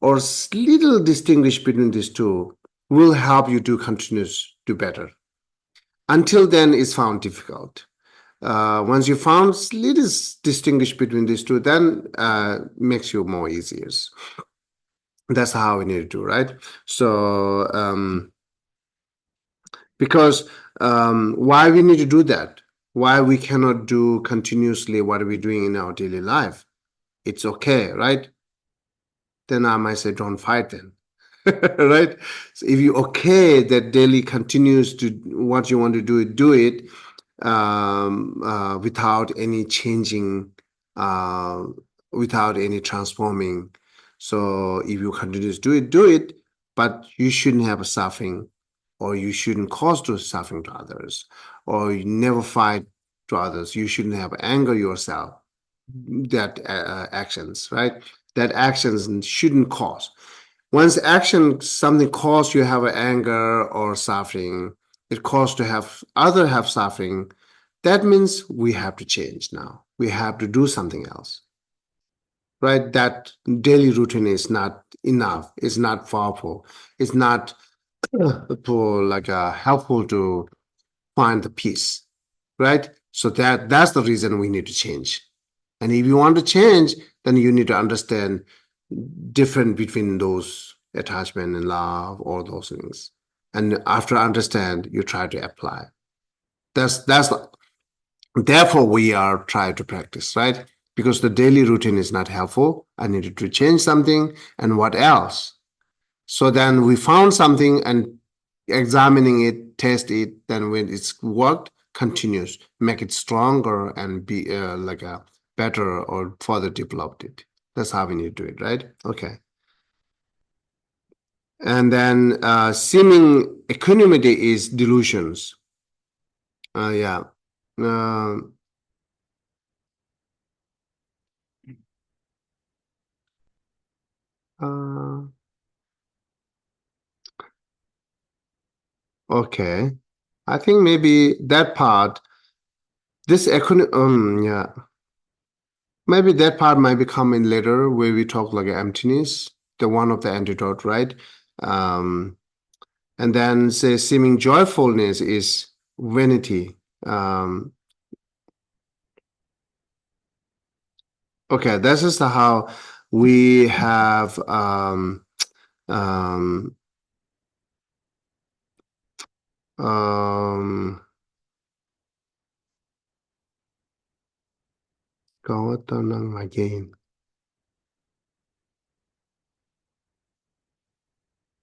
or little distinguish between these two, will help you to continue to do better. Until then, it's found difficult. Once you found little distinguish between these two, then makes you more easier. That's how we need to do, right? So because why we need to do that? Why we cannot do continuously what we're doing in our daily life? It's okay, right? Then I might say, don't fight then. Right? So if you okay that daily continues to what you want to do it without any changing, without any transforming. So if you continue to do it, but you shouldn't have a suffering, or you shouldn't cause to suffering to others, or you never fight to others. You shouldn't have anger yourself. That actions, right? That actions shouldn't cause. Once action something cause you have anger or suffering, it cause to have other have suffering. That means we have to change now. We have to do something else, right? That daily routine is not enough. It's not powerful. It's not for like helpful to find the peace, right? So that's the reason we need to change. And if you want to change, then you need to understand different between those attachment and love, all those things. And after understand, you try to apply. That's therefore we are trying to practice, right? Because the daily routine is not helpful. I needed to change something, and what else? So then we found something and examining it, test it, then when it's worked, continues, make it stronger and be like a better or further developed it. That's how we need to do it, right? Okay. And then seeming equanimity is delusions. Yeah. Uh, uh, okay. I think maybe that part, this yeah. Maybe that part might be coming later where we talk like emptiness, the one of the antidote, right? Um, and then say seeming joyfulness is vanity. Okay, this is how we have um, um, Gawatanang again.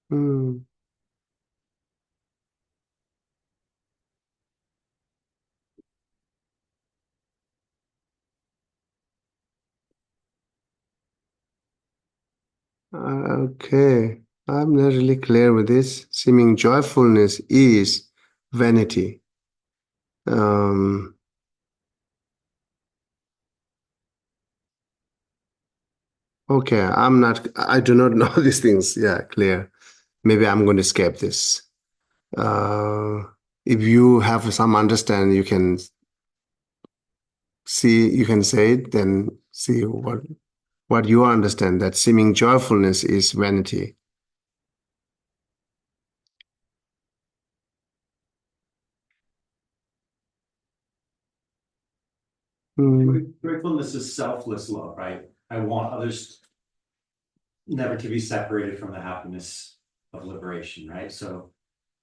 Hmm. Okay, I'm not really clear with this. Seeming joyfulness is vanity. Okay, I do not know these things. Yeah, clear. Maybe I'm going to skip this. Uh, if you have some understanding, you can you can say it, then see what you understand, that seeming joyfulness is vanity. Gratefulness is selfless love, right? I want others never to be separated from the happiness of liberation, right? So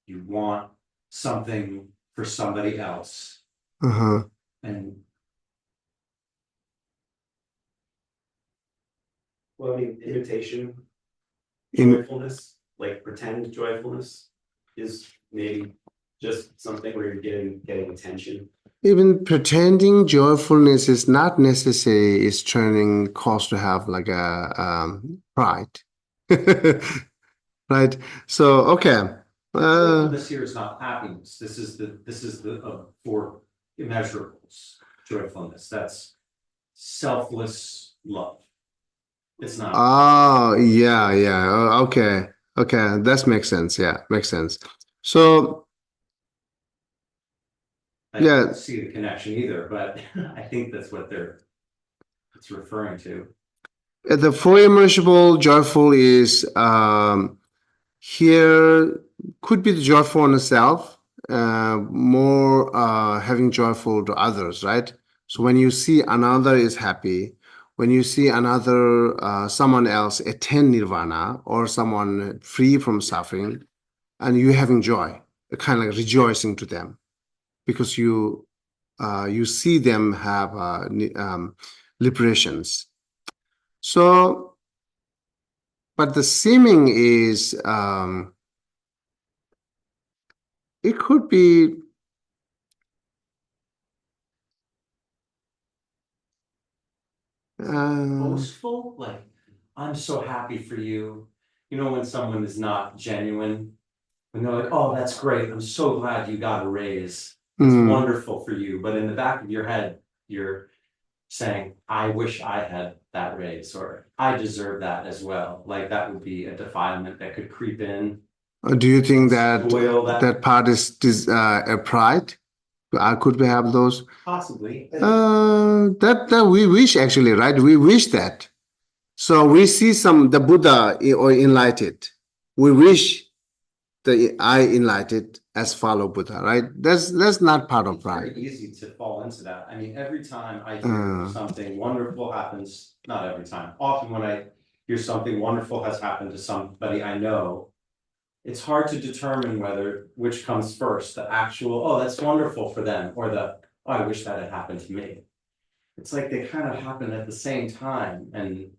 you want something for somebody else. Uh-huh. And Well, I mean, imitation In joyfulness, like pretend joyfulness, is maybe just something where you're getting attention. even pretending joyfulness is not necessary, is turning cause to have like a pride. Right? So okay. joyfulness here is not happiness. This is the for immeasurables. Joyfulness. That's selfless love. It's not. Oh, yeah. Okay. Okay, that makes sense. Yeah, makes sense. So I Yeah. don't see the connection either, but I think that's what it's referring to. The full immersible joyful is here could be the joyful on itself, more having joyful to others, right? So when you see another is happy, when you see another someone else attain nirvana or someone free from suffering, and you having joy, kind of like rejoicing to them because you see them have liberations. So, but the seeming is it could be Boastful, like, I'm so happy for you. You know, when someone is not genuine, when they're like, oh, that's great, I'm so glad you got a raise. It's wonderful for you. But in the back of your head, you're saying, I wish I had that raise, or I deserve that as well. Like that would be a defilement that could creep in. do you think that Spoil that. that part is a pride? Could we have those? Possibly. That we wish actually, right? We wish that. So we see the Buddha or enlightened. We wish the I enlightened as follow Buddha, right? That's not part of It's pride. very easy to fall into that. I mean, every time I hear something wonderful happens, not every time, often when I hear something wonderful has happened to somebody I know, it's hard to determine which comes first, the actual, oh, that's wonderful for them, or oh, I wish that had happened to me. It's like they kind of happen at the same time, and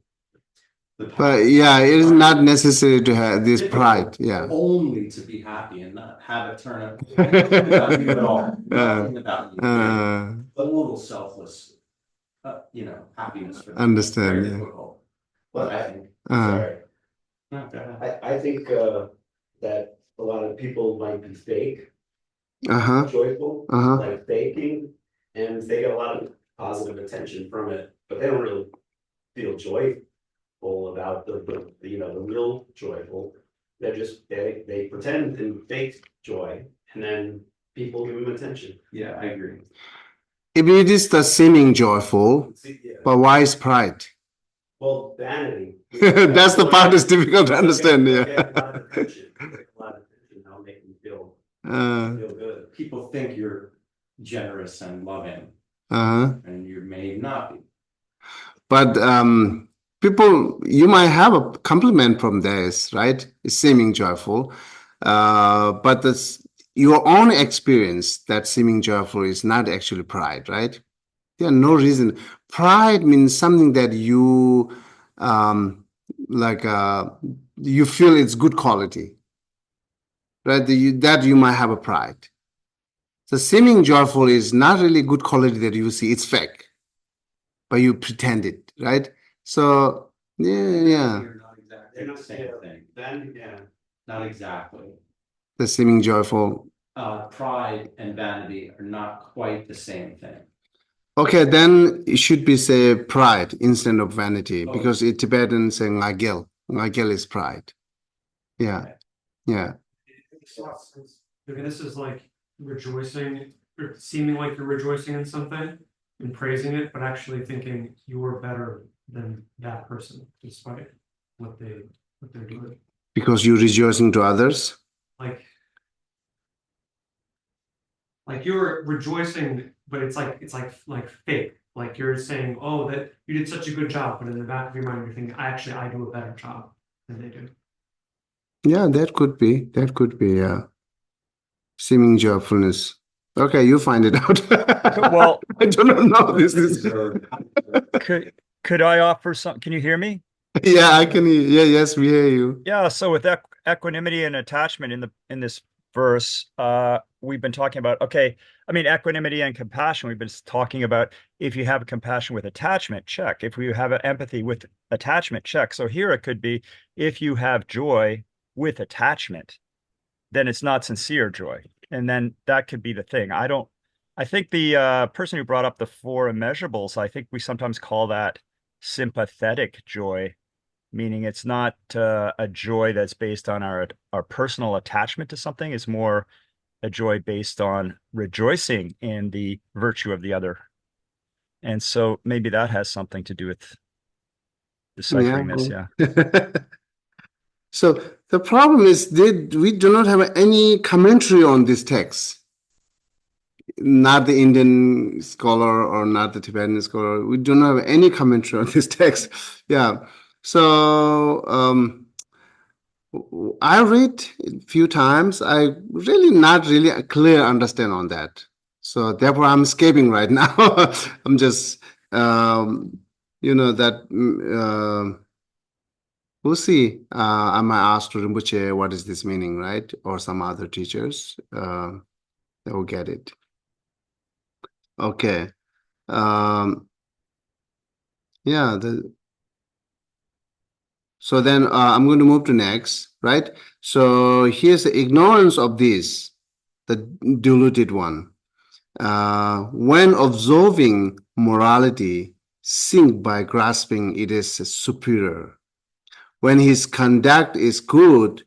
But yeah, it is not necessary to have this pride. Yeah. Only to be happy and not have it turn out about you at all. Nothing about you. A little selfless, happiness for them. Understand, Very yeah. difficult. Well, I think. Sorry, No, go ahead. I think that a lot of people might be fake Uh-huh. joyful, Uh-huh. like faking, and they get a lot of positive attention from it, but they don't really feel joyful about the real joyful. They're just they pretend and fake joy, and then people give them attention. Yeah, I agree. If it is the seeming joyful, See, yeah. but why is pride? Well, vanity. That's the part that's difficult to understand. They'll Yeah. get a lot of attention. They'll get a lot of attention. That'll make them feel good. People think you're generous and loving, Uh-huh. and you may not be. But people, you might have a compliment from this, right? It's seeming joyful. But that's your own experience that seeming joyful is not actually pride, right? There are no reason. Pride means something that you like you feel it's good quality, right? That you might have a pride. The seeming joyful is not really good quality that you see. It's fake, but you pretend it, right? So yeah. You're not exactly the same thing. Then yeah. Not exactly. The seeming joyful. Pride and vanity are not quite the same thing. Okay, then it should be say pride instead of vanity because in Tibetan say ngagel. Ngagel is pride. Yeah, yeah. Okay, this is like rejoicing, or seeming like you're rejoicing in something and praising it, but actually thinking you are better than that person, despite what they're doing. Because you're rejoicing to others. Like you're rejoicing, but it's like fake. Like you're saying, oh, that you did such a good job, but in the back of your mind, you're thinking, I do a better job than they do. Yeah, that could be. That could be, yeah. Seeming joyfulness. Okay, you find it out. Well, I do not know this is. Could I offer some? Can you hear me? Yeah, I can hear. Yeah, yes, we hear you. Yeah. So with equanimity and attachment in this verse, we've been talking about, okay, I mean, equanimity and compassion, we've been talking about if you have compassion with attachment, check. If you have empathy with attachment, check. So here it could be if you have joy with attachment, then it's not sincere joy. And then that could be the thing. I think the person who brought up the four immeasurables, I think we sometimes call that sympathetic joy, meaning it's not a joy that's based on our personal attachment to something. It's more a joy based on rejoicing in the virtue of the other. And so maybe that has something to do with deciphering this. Yeah. So the problem is we do not have any commentary on this text. Not the Indian scholar or not the Tibetan scholar. We do not have any commentary on this text. Yeah. So I read a few times. I really not really a clear understand on that. So therefore, I'm escaping right now. I'm just, that. We'll see. I might ask to Rinpoche, what is this meaning, right? Or some other teachers that will get it. Okay. Yeah. So then I'm going to move to next, right? So here's the ignorance of this, the diluted one. When observing morality, think by grasping it is superior. When his conduct is good,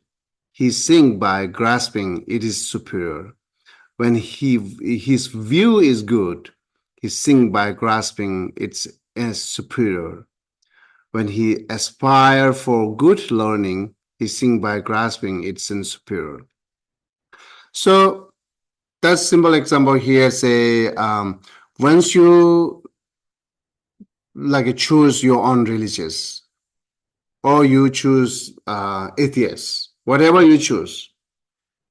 he think by grasping it is superior. When his view is good, he think by grasping it's as superior. When he aspire for good learning, he think by grasping it's superior. So that's simple example here. Say once you choose your own religious, or you choose atheist, whatever you choose,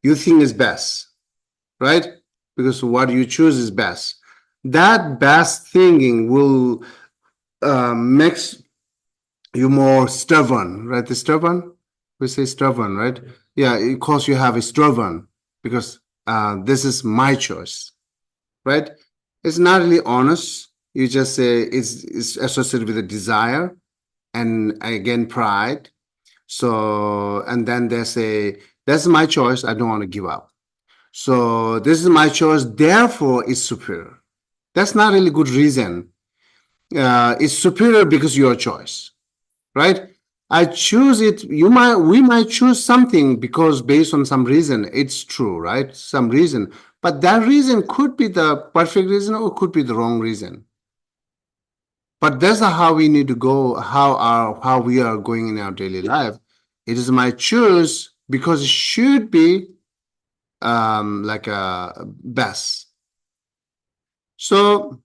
you think is best, right? Because what you choose is best. That best thinking will makes you more stubborn, right? The stubborn, we say stubborn, right? Yeah, of course you have a stubborn because this is my choice, right? It's not really honest. You just say it's associated with a desire and again pride. So, and then they say, that's my choice. I don't want to give up. So this is my choice. Therefore, it's superior. That's not really good reason. It's superior because your choice, right? I choose it. We might choose something because based on some reason, it's true, right? Some reason, but that reason could be the perfect reason or could be the wrong reason. But that's how we need to go, how we are going in our daily life. It is my choice because it should be like a best. So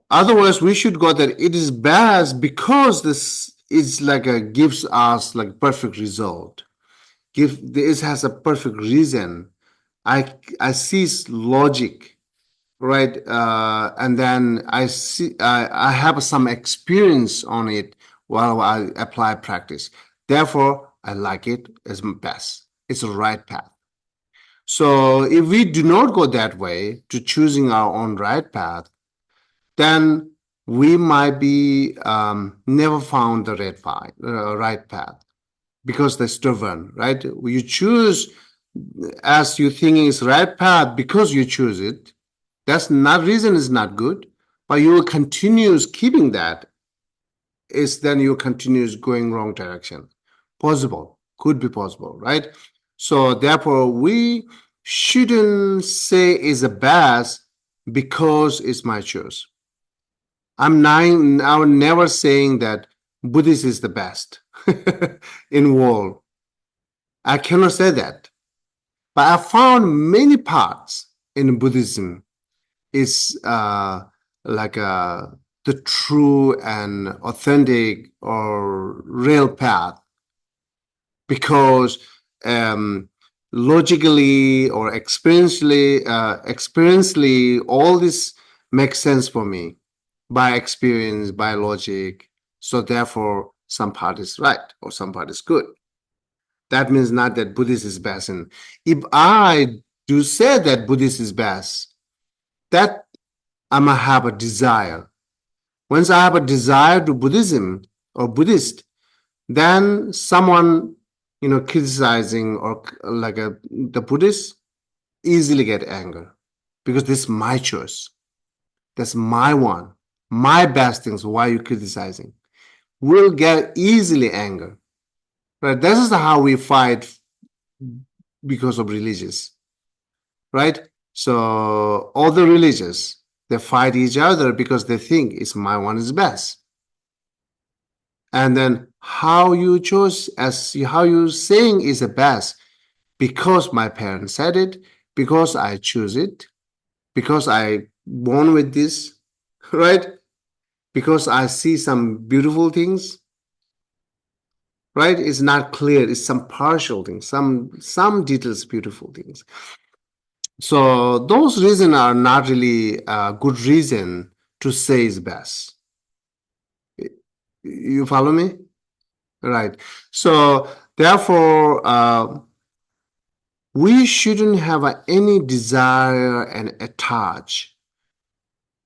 otherwise, we should go that it is best because this is like gives us like perfect result. This has a perfect reason. I see logic, right? And then I have some experience on it while I apply practice. Therefore, I like it as best. It's the right path. So if we do not go that way to choosing our own right path, then we might be never found the right path because they're stubborn, right? You choose as you think is right path because you choose it. That's not reason is not good, but you will continue keeping that. Then you continue going wrong direction. Possible, could be possible, right? So therefore, we shouldn't say it's the best because it's my choice. I'm now never saying that Buddhist is the best in world. I cannot say that. But I found many parts in Buddhism is the true and authentic or real path because logically or experientially, all this makes sense for me by experience, by logic. So therefore, some part is right or some part is good. That means not that Buddhist is best. And if I do say that Buddhist is best, that I might have a desire. Once I have a desire to Buddhism or Buddhist, then someone, criticizing or the Buddhist easily get anger because this is my choice. That's my one, my best things. Why are you criticizing? We'll get easily anger. Right? This is how we fight because of religious. right? So all the religions, they fight each other because they think it's my one is best. And then how you chose how you saying is the best because my parents said it, because I choose it, because I born with this, right? Because I see some beautiful things, right? It's not clear. It's some partial things, some details, beautiful things. So those reasons are not really a good reason to say is best. You follow me? Right. So therefore, we shouldn't have any desire and attach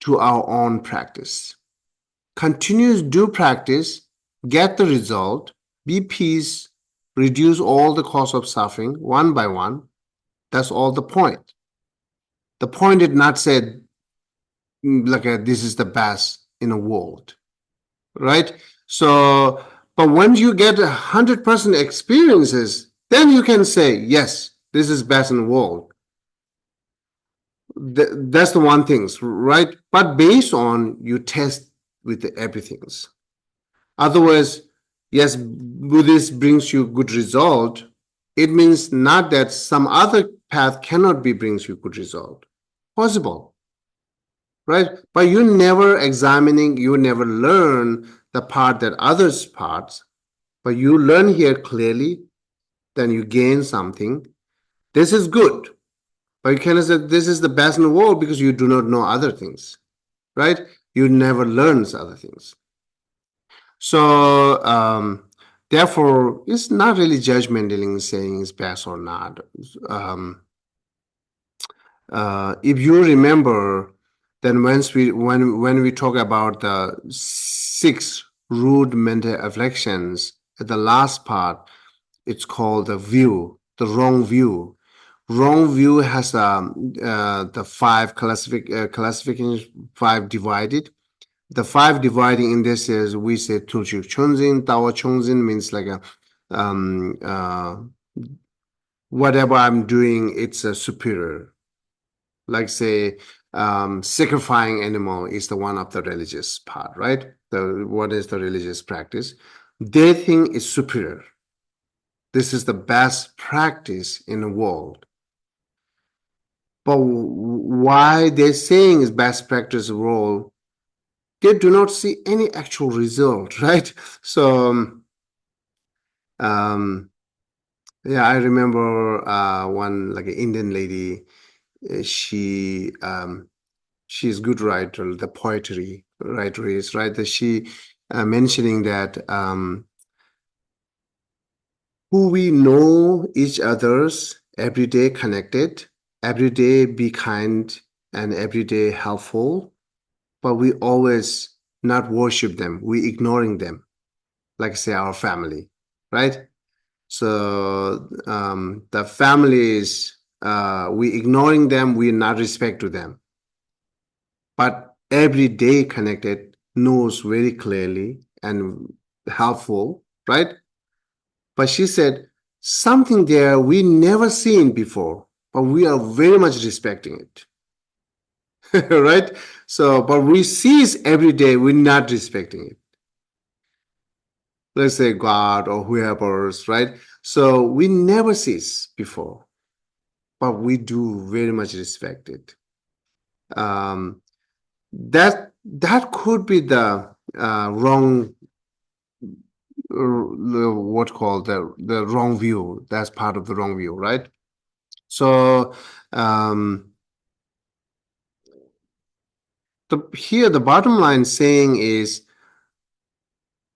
to our own practice. Continuous do practice, get the result, be peace, reduce all the cause of suffering one by one. That's all the point. The point did not say like this is the best in the world, right? So, but when you get 100% experiences, then you can say, yes, this is best in the world. That's the one thing, right? But based on you test with the everything's. Otherwise, yes, Buddhist brings you good result. It means not that some other path cannot be brings you good result. Possible, right? But you never examining, you never learn the part that others parts, but you learn here clearly, then you gain something. This is good, but you cannot say this is the best in the world because you do not know other things, right? You never learn other things. So therefore, it's not really judgmental in saying it's best or not. If you remember, then when we talk about the 6 rude mental afflictions, at the last part, it's called the view, the wrong view. Wrong view has the 5 classifications, 5 divided. The 5 dividing in this is we say Tulchu Chunzin, Tawa Chunzin means like a whatever I'm doing, it's a superior. Like say sacrificing animal is the one of the religious part, right? What is the religious practice? They think is superior. This is the best practice in the world. But why they're saying is best practice role, they do not see any actual result, right? So yeah, I remember one like an Indian lady. She she's good writer, the poetry writer is right. That she mentioning that who we know each other's every day connected, every day be kind and every day helpful, but we always not worship them. We ignoring them, like say our family, right? So the families, we ignoring them, we not respect to them. But every day connected knows very clearly and helpful, right? But she said something there we never seen before, but we are very much respecting it. Right? So, but we see it every day, we're not respecting it. Let's say God or whoever's, right? So we never see it before, but we do very much respect it. That could be the wrong what called the wrong view. That's part of the wrong view, right? So here the bottom line saying is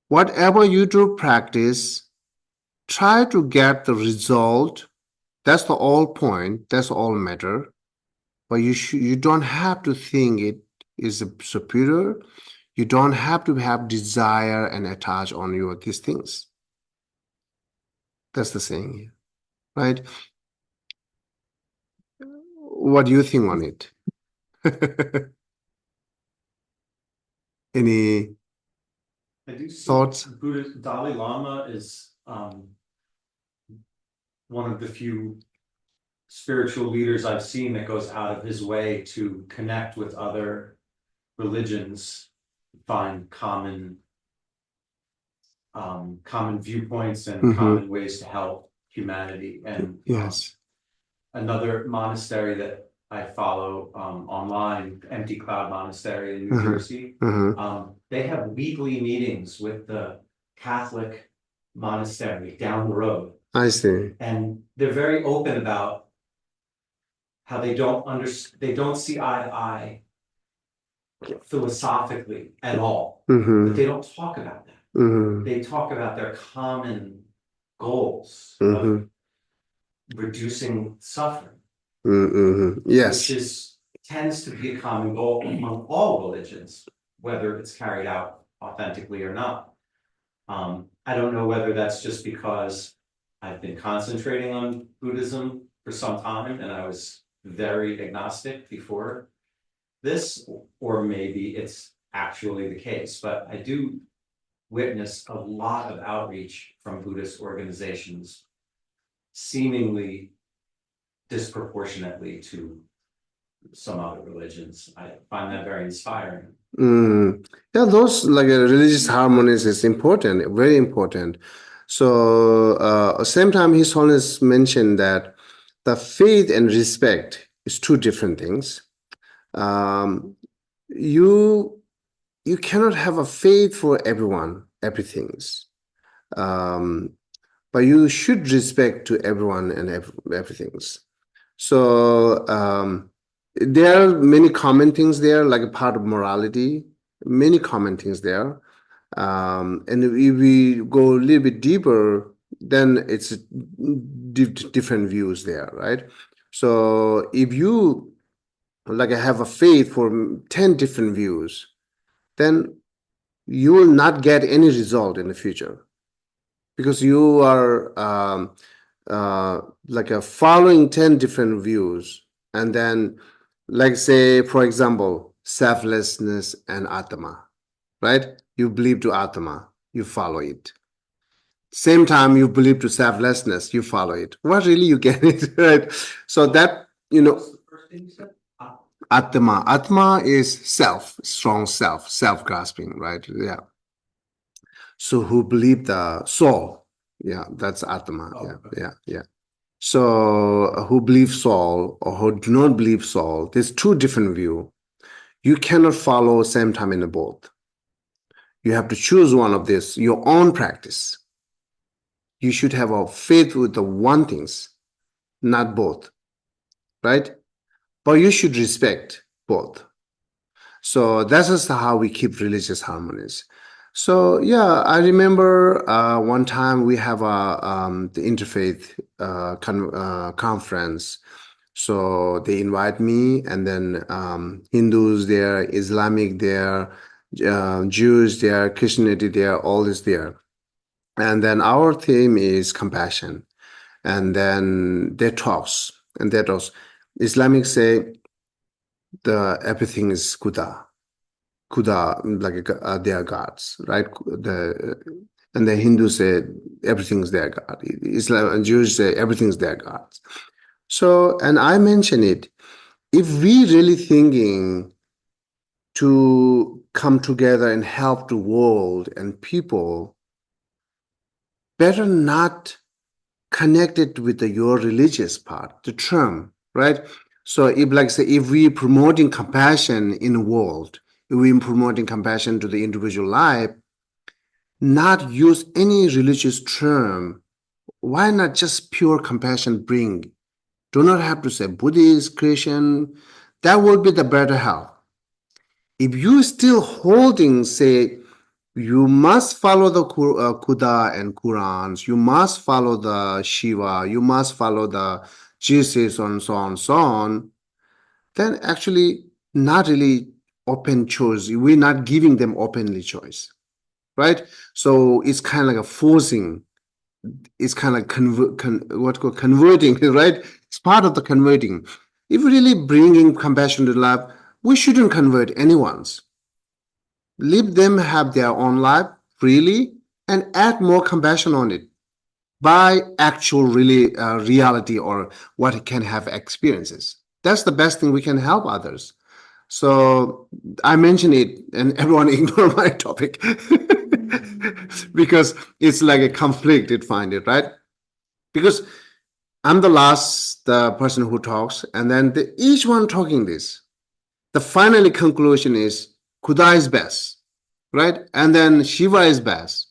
whatever you do practice, try to get the result. That's the all point. That's all matter. But you don't have to think it is superior. You don't have to have desire and attach on you these things. That's the saying here, right? What do you think on it? Any I do see thoughts? Buddha Dalai Lama is one of the few spiritual leaders I've seen that goes out of his way to connect with other religions, find common viewpoints and common ways to help humanity. And Yes. another monastery that I follow online, Empty Cloud Monastery in New Jersey, they have weekly meetings with the Catholic monastery down the road. I see. And they're very open about how they don't see eye to eye philosophically at all, but they don't talk about that. They talk about their common goals of reducing suffering, Yes. which tends to be a common goal among all religions, whether it's carried out authentically or not. I don't know whether that's just because I've been concentrating on Buddhism for some time and I was very agnostic before this, or maybe it's actually the case, but I do witness a lot of outreach from Buddhist organizations, seemingly disproportionately to some other religions. I find that very inspiring. Yeah, those like religious harmonies is important, very important. So same time, His Holiness mentioned that the faith and respect is two different things. You cannot have a faith for everyone, everything's. But you should respect to everyone and everything's. So there are many common things there, like a part of morality, many common things there. And if we go a little bit deeper, then it's different views there, right? So if you like have a faith for 10 different views, then you will not get any result in the future because you are following 10 different views. And then, like say, for example, selflessness and Atma, right? You believe to Atma, you follow it. Same time you believe to selflessness, you follow it. What really you get it, right? So that, What's the first thing you said? Atma. Atma is self, strong self, self-grasping, right? Yeah. So who believe the soul? Yeah, that's Atma. Oh, Yeah, okay. yeah. So who believe soul or who do not believe soul? There's two different view. You cannot follow same time in the both. You have to choose one of this, your own practice. You should have a faith with the one things, not both, right? But you should respect both. So that's just how we keep religious harmonies. So yeah, I remember one time we have the interfaith conference. So they invite me, and then Hindus there, Islamic there, Jews there, Christianity there, all is there. And then our theme is compassion. And then they talks, and they talks. Islamic say everything is Kuda, like they are gods, right? And the Hindus say everything is their God. Islam and Jews say everything is their gods. So, and I mention it, if we really thinking to come together and help the world and people, better not connect it with your religious part, the term, right? So if like say, if we promoting compassion in the world, if we promoting compassion to the individual life, not use any religious term, why not just pure compassion bring? Do not have to say Buddhist, Christian, that would be the better help. If you still holding, say, you must follow the Kuda and Qurans, you must follow the Shiva, you must follow the Jesus, and so on, so on, then actually not really open choice. We're not giving them openly choice, right? So it's kind of like a forcing. It's kind of converting, right? It's part of the converting. If we're really bringing compassion to life, we shouldn't convert anyone's. Let them have their own life freely and add more compassion on it. by actual really reality or what it can have experiences. That's the best thing we can help others. So I mention it and everyone ignore my topic because it's like a conflict, it find it, right? Because I'm the last person who talks, and then each one talking this. The final conclusion is Khuda is best, right? And then Shiva is best.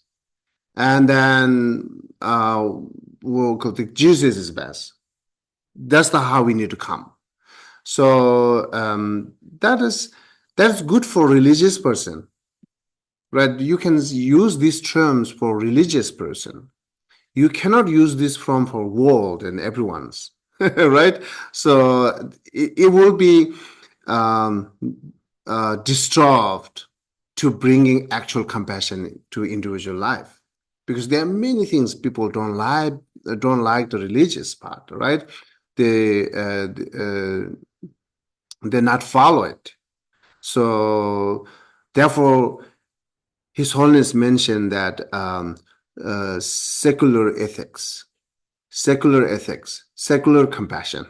And then we'll call it Jesus is best. That's the how we need to come. So that's good for religious person, right? You can use these terms for religious person. You cannot use this from for world and everyone's, right? So it will be disturbed to bringing actual compassion to individual life, because there are many things people don't like the religious part, right? They they not follow it. So therefore, His Holiness mentioned that secular ethics, secular compassion.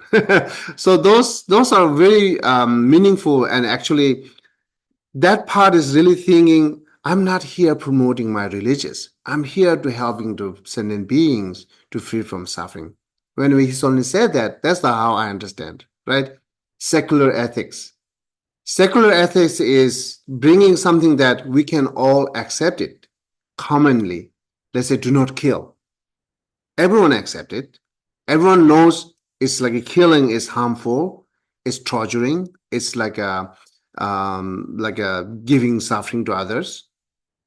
So those are very meaningful, and actually that part is really thinking, I'm not here promoting my religious. I'm here to helping the sentient beings to free from suffering. When His Holiness said that, that's how I understand, right? Secular ethics. Secular ethics is bringing something that we can all accept it commonly. Let's say, do not kill. Everyone accept it. Everyone knows it's like a killing is harmful. It's torturing. It's like a giving suffering to others.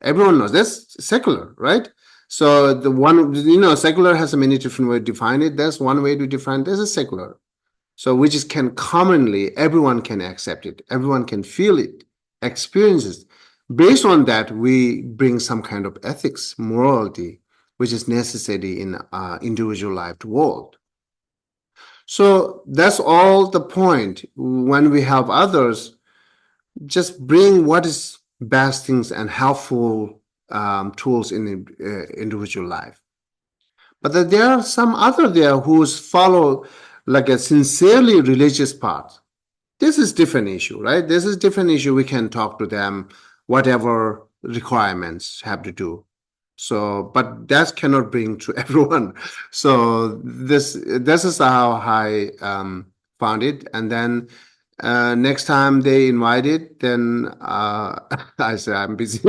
Everyone knows that's secular, right? So the one, secular has a many different ways to define it. That's one way to define this is secular. So which is can commonly, everyone can accept it. Everyone can feel it, experience it. Based on that, we bring some kind of ethics, morality, which is necessary in individual life world. So that's all the point. When we help others, just bring what is best things and helpful tools in individual life. But there are some other there who follow like a sincerely religious path. This is different issue, right? This is different issue. We can talk to them, whatever requirements have to do. So, but that cannot bring to everyone. So this is how I found it. And then next time they invited, then I say I'm busy.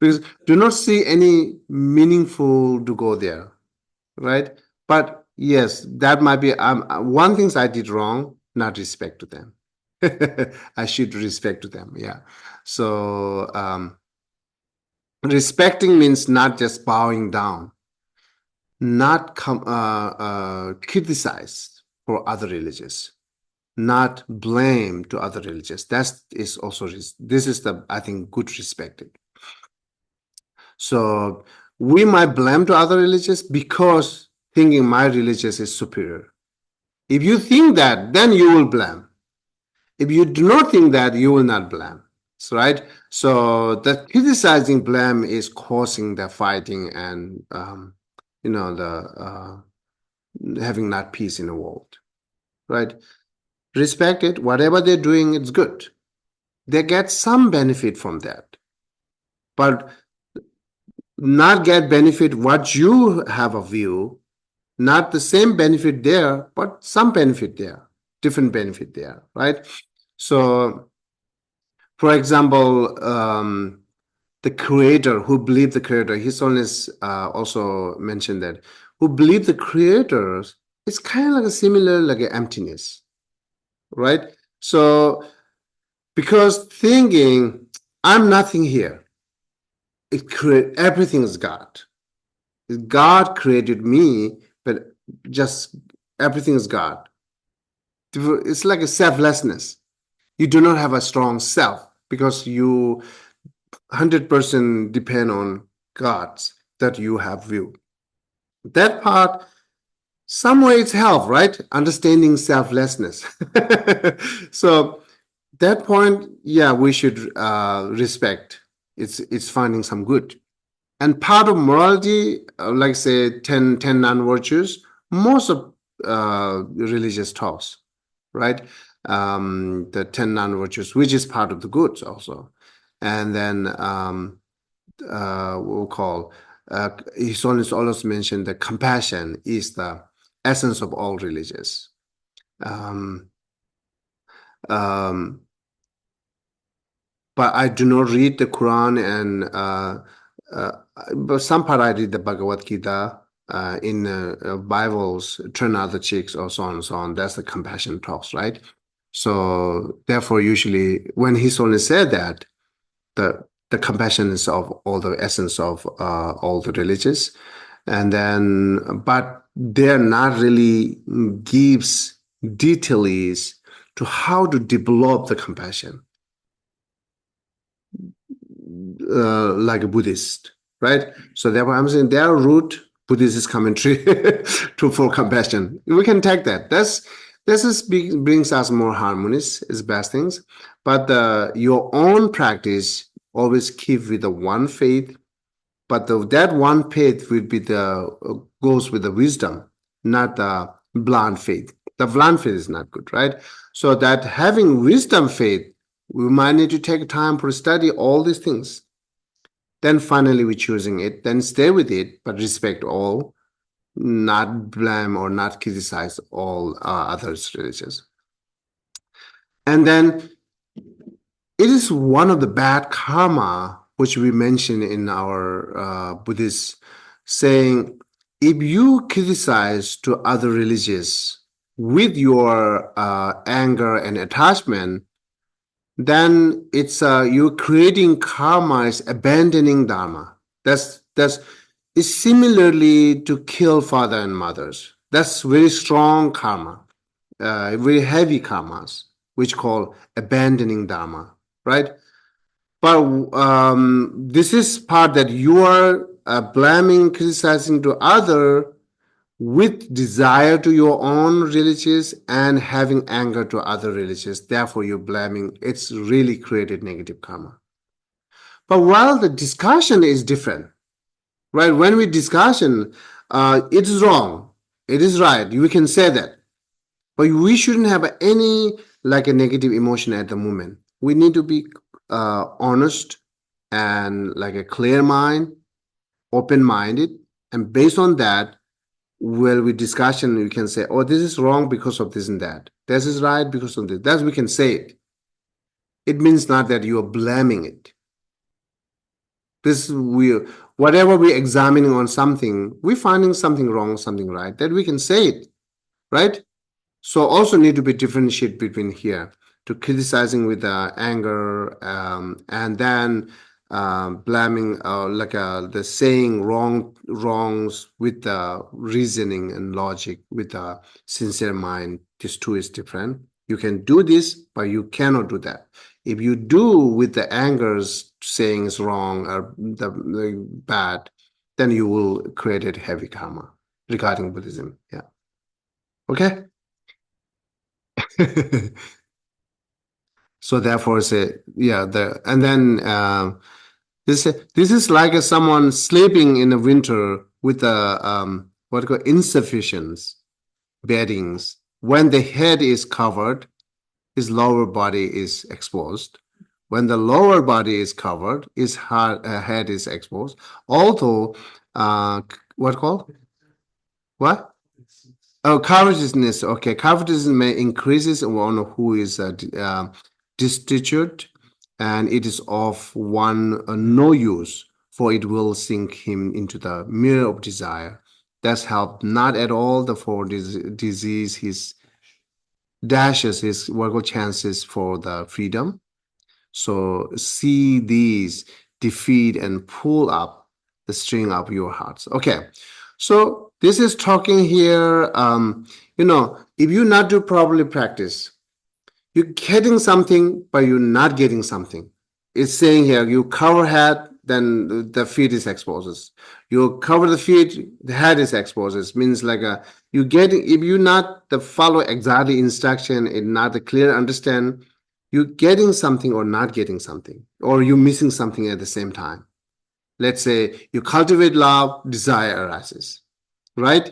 Because do not see any meaningful to go there, right? But yes, that might be one things I did wrong, not respect to them. I should respect to them, yeah. So respecting means not just bowing down, not criticize for other religions, not blame to other religions. That is also this is the I think good respected. So we might blame to other religions because thinking my religious is superior. If you think that, then you will blame. If you do not think that, you will not blame. So, right? So the criticizing blame is causing the fighting and the having not peace in the world, right? Respect it. Whatever they're doing, it's good. They get some benefit from that, but not get benefit what you have a view. Not the same benefit there, but some benefit there, different benefit there, right? So, for example, the creator who believed the creator, His Holiness also mentioned that who believe the creators, it's kind of like a similar like an emptiness, right? So, because thinking I'm nothing here, everything is God. God created me, but just everything is God. It's like a selflessness. You do not have a strong self because you 100% depend on God's that you have view. That part, some way it's help, right? Understanding selflessness. So that point, yeah, we should respect. It's finding some good. And part of morality, like say 10 non-virtues, most of religious talks, right? The 10 non-virtues, which is part of the goods also. And then we'll call, he's always mentioned that compassion is the essence of all religions. But I do not read the Quran, and but some part I read the Bhagavad Gita in Bibles, turn other cheeks, or so on and so on. That's the compassion talks, right? So therefore, usually when His Holiness said that, the compassion is of all the essence of all the religions, and then but they're not really gives details to how to develop the compassion. Like a Buddhist, right? So therefore, I'm saying their root Buddhist commentary for compassion. We can take that. Brings us more harmonies, is best things. But your own practice always keep with the one faith. But that one faith will be goes with the wisdom, not the blind faith. The blind faith is not good, right? So that having wisdom faith, we might need to take time for study all these things. Then finally we're choosing it, then stay with it, but respect all, not blame or not criticize all others' religions. And then it is one of the bad karma, which we mentioned in our Buddhist saying, if you criticize to other religions with your anger and attachment, then it's you're creating karma, is abandoning dharma. It's similarly to kill father and mothers. That's very strong karma, very heavy karmas, which call abandoning dharma, right? But this is part that you are blaming, criticizing to other with desire to your own religious and having anger to other religious. Therefore, you're blaming. It's really created negative karma. But while the discussion is different, right? When we discussion, it is wrong. It is right. We can say that. But we shouldn't have any like a negative emotion at the moment. We need to be honest and like a clear mind, open-minded, and based on that, well, with discussion, you can say, oh, this is wrong because of this and that. This is right because of this. That we can say it. It means not that you are blaming it. Whatever we're examining on something, we're finding something wrong, something right, that we can say it, right? So also need to be differentiate between here to criticizing with anger and then blaming the saying wrongs with the reasoning and logic with a sincere mind. These two is different. You can do this, but you cannot do that. If you do with the angers saying is wrong or the bad, then you will create a heavy karma regarding Buddhism. Yeah. Okay. So therefore, say and then this is like someone sleeping in the winter with a what called insufficient beddings. When the head is covered, his lower body is exposed. When the lower body is covered, his head is exposed. Although, what called? What? Oh, covetousness. Okay, covetousness may increases one who is destitute, and it is of one no use, for it will sink him into the mirror of desire. That's help not at all the for disease. His dashes his workable chances for the freedom. So see these defeat and pull up the string of your hearts. Okay, so this is talking here. If you not do properly practice, you're getting something, but you're not getting something. It's saying here, you cover head, then the feet is exposed. You cover the feet, the head is exposed. Means like you getting, if you not the follow exactly instruction and not the clear understand, you're getting something or not getting something, or you're missing something at the same time. Let's say you cultivate love, desire arises, right?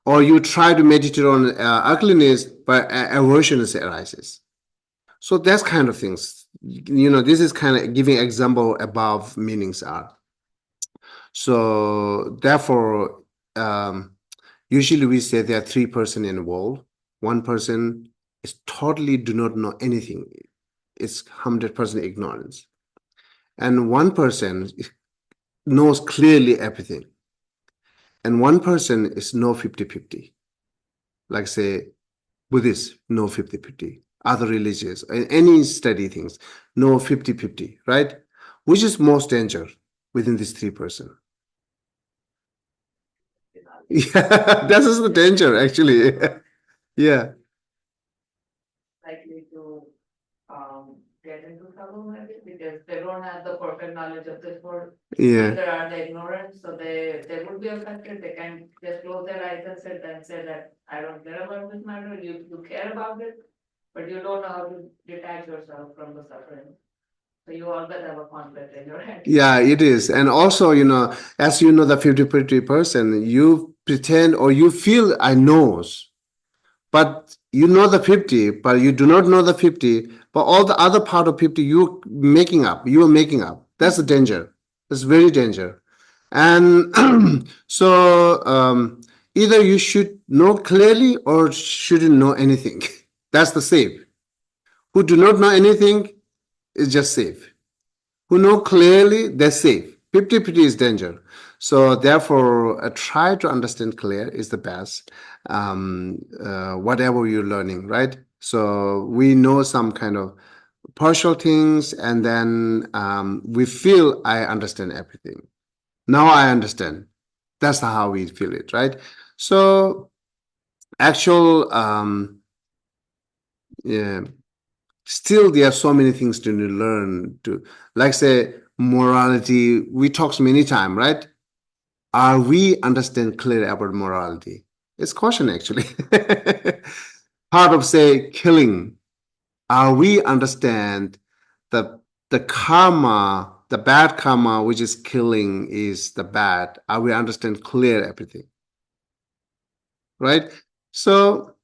Or you try to meditate on ugliness, but aversion arises. So that's kind of things. This is kind of giving example above meanings are. So therefore, usually we say there are 3 persons involved. One person is totally do not know anything. It's 100% ignorance. And one person knows clearly everything. And one person is no 50-50. Like say Buddhist, no 50-50. Other religions, any study things, no 50-50, right? Which is most danger within these 3 persons? Yeah, that is the danger actually. Yeah, Likely to get into trouble maybe because they don't have the perfect knowledge of this world. yeah. Neither are they ignorant, so they would be affected. They can just close their eyes and sit and say that I don't care about this matter. You care about it, but you don't know how to detach yourself from the suffering. So you always have a conflict in your head. Yeah, it is. And also, as you know, the 50-50 person, you pretend or you feel I knows, but you know the 50, but you do not know the 50, but all the other part of 50 you are making up. That's the danger. That's very danger. And so either you should know clearly or shouldn't know anything. That's the safe. Who do not know anything is just safe. Who know clearly, they're safe. 50-50 is danger. So therefore, try to understand clear is the best. Whatever you're learning, right? So we know some kind of partial things, and then we feel I understand everything. Now I understand. That's how we feel it, right? So actual, yeah. Still there are so many things to learn to, like say morality we talked many times, right? Are we understand clearly about morality? It's question actually. Part of say killing, are we understand the karma, the bad karma which is killing is the bad, are we understand clear everything, right? So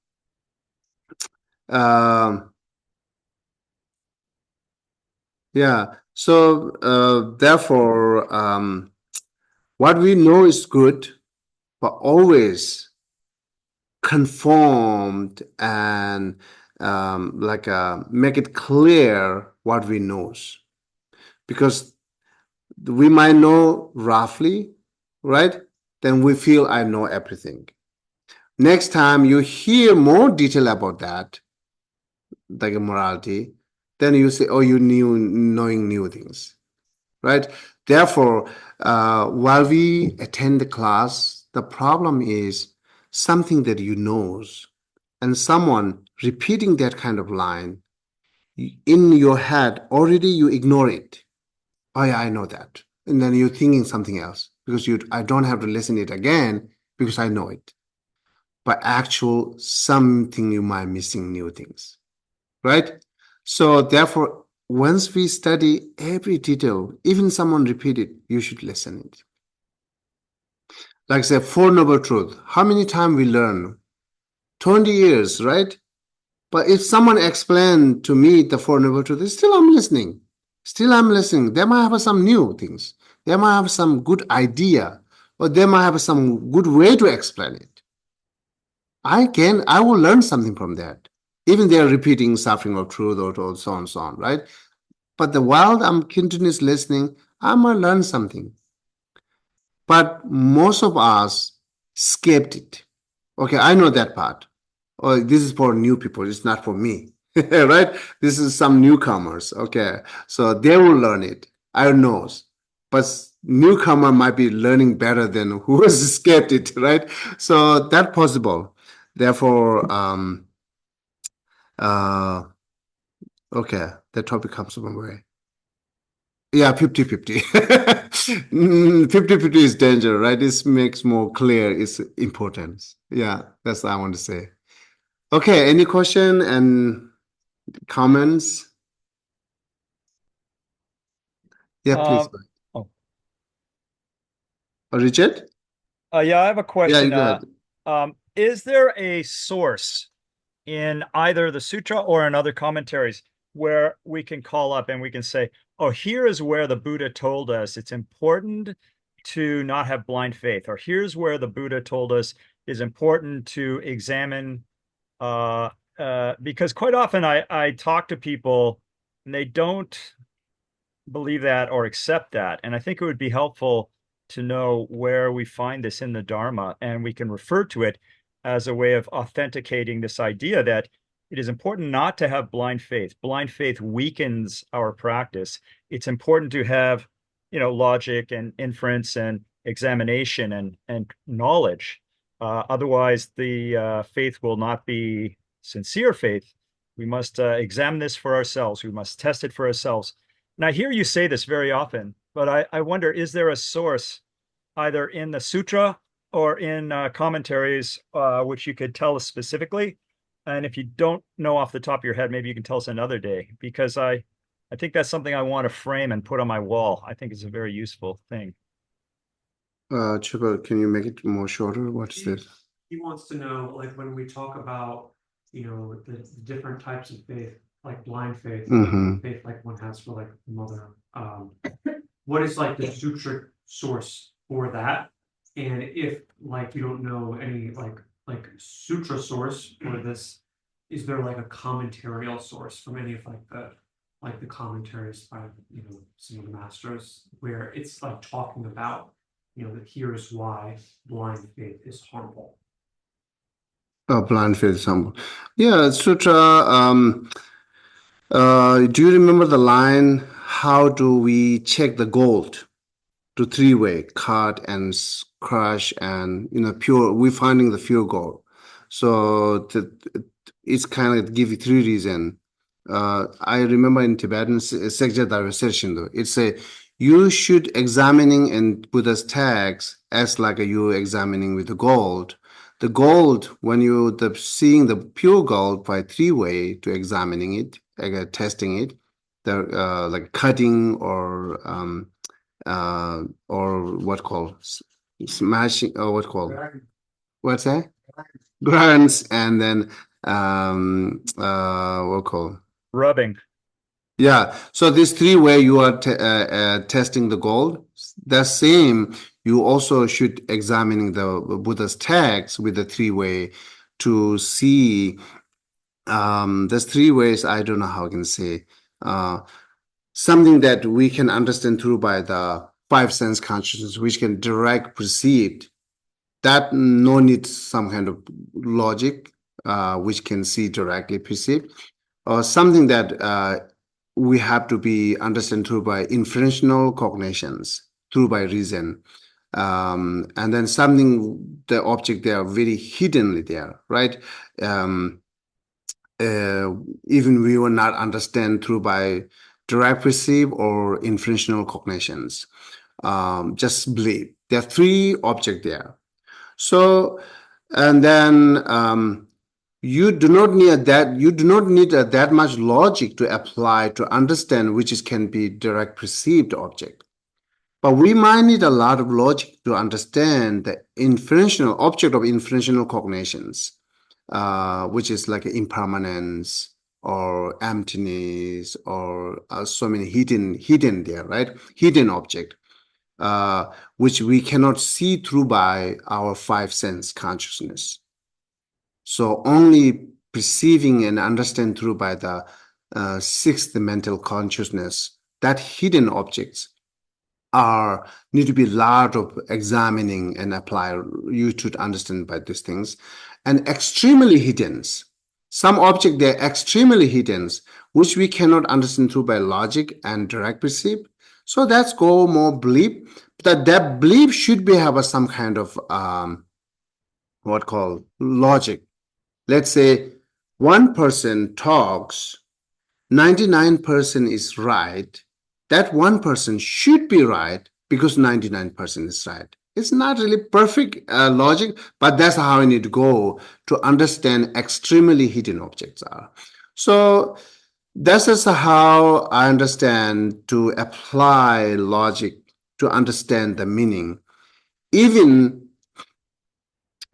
um yeah. So therefore, what we know is good, but always conformed and make it clear what we knows, because we might know roughly, right? Then we feel I know everything. Next time you hear more detail about that, like morality, then you say, oh, you knew knowing new things. Right? Therefore, while we attend the class, the problem is something that you knows, and someone repeating that kind of line in your head already you ignore it. Oh yeah, I know that, and then you're thinking something else because I don't have to listen it again because I know it. But actual something you might missing new things, right? So therefore, once we study every detail, even someone repeat it, you should listen it. Like say Four Noble Truth, how many times we learn? 20 years, right? But if someone explained to me the Four Noble Truth, still I'm listening. Still I'm listening. They might have some new things. They might have some good idea, or they might have some good way to explain it. I will learn something from that. Even they are repeating suffering of truth or so on, so on, right? But the while I'm continuously listening, I might learn something. But most of us skipped it. Okay, I know that part. Oh, this is for new people. It's not for me, right? This is some newcomers. Okay, so they will learn it. I know, but newcomer might be learning better than who has skipped it, right? So that possible. Therefore, uh, okay, the topic comes from where? Yeah, 50-50. 50-50 is danger, right? This makes more clear its importance. Yeah, that's what I want to say. Okay, any question and comments? Yeah, please. Oh, Richard? Yeah, I have a Yeah, question. you go ahead. Is there a source in either the sutra or in other commentaries where we can call up and we can say, oh, here is where the Buddha told us it's important to not have blind faith, or here's where the Buddha told us is important to examine, because quite often I talk to people and they don't believe that or accept that. And I think it would be helpful to know where we find this in the Dharma, and we can refer to it as a way of authenticating this idea that it is important not to have blind faith. Blind faith weakens our practice. It's important to have, logic and inference and examination and knowledge. Otherwise, the faith will not be sincere faith. We must examine this for ourselves. We must test it for ourselves. And I hear you say this very often, but I wonder, is there a source either in the sutra or in commentaries which you could tell us specifically? And if you don't know off the top of your head, maybe you can tell us another day, because I think that's something I want to frame and put on my wall. I think it's a very useful thing. Chico, can you make it more shorter? What's this? He wants to know, like, when we talk about, the different types of faith, like blind faith, Mhm. faith like one has for like mother. What is like the sutra source for that? And if like you don't know any like sutra source for this, is there like a commentarial source from any of like the commentaries by some of the masters where it's like talking about that here's why blind faith is harmful. Blind faith symbol. Yeah, sutra. Do you remember the line? How do we check the gold? To three-way, cut and crush, and pure. We're finding the pure gold. So it's kind of give you three reasons. I remember in Tibetan Sekja Darvasir Shindo, it's a you should examining in Buddha's text as like you examining with the gold. The gold, when you seeing the pure gold by three-way to examining it, testing it, the like cutting or what called smashing or what called what's that? Grants, and then what called Rubbing. yeah. So this three-way you are testing the gold. The same you also should examining the Buddha's text with the three-way to see. There's three ways. I don't know how I can say. Something that we can understand through by the five sense consciousness, which can direct perceive. That no need some kind of logic, which can see directly perceive, or something that we have to be understand through by inferential cognitions, through by reason. And then something, the object they are very hiddenly there, right? Even we will not understand through by direct perceive or inferential cognitions. Just believe. There are three objects there. So, and then you do not need that much logic to apply to understand which can be direct perceived object. But we might need a lot of logic to understand the inferential object of inferential cognitions, which is like impermanence or emptiness or so many hidden there, right? Hidden object, which we cannot see through by our five sense consciousness. So only perceiving and understand through by the sixth mental consciousness, that hidden objects need to be lot of examining and apply. You should understand by these things. And extremely hidden. Some object they're extremely hidden, which we cannot understand through by logic and direct perceive. So that's go more belief. That belief should be have some kind of what called logic. Let's say one person talks, 99% is right. That 1% should be right because 99% is right. It's not really perfect logic, but that's how I need to go to understand extremely hidden objects are. So this is how I understand to apply logic to understand the meaning. even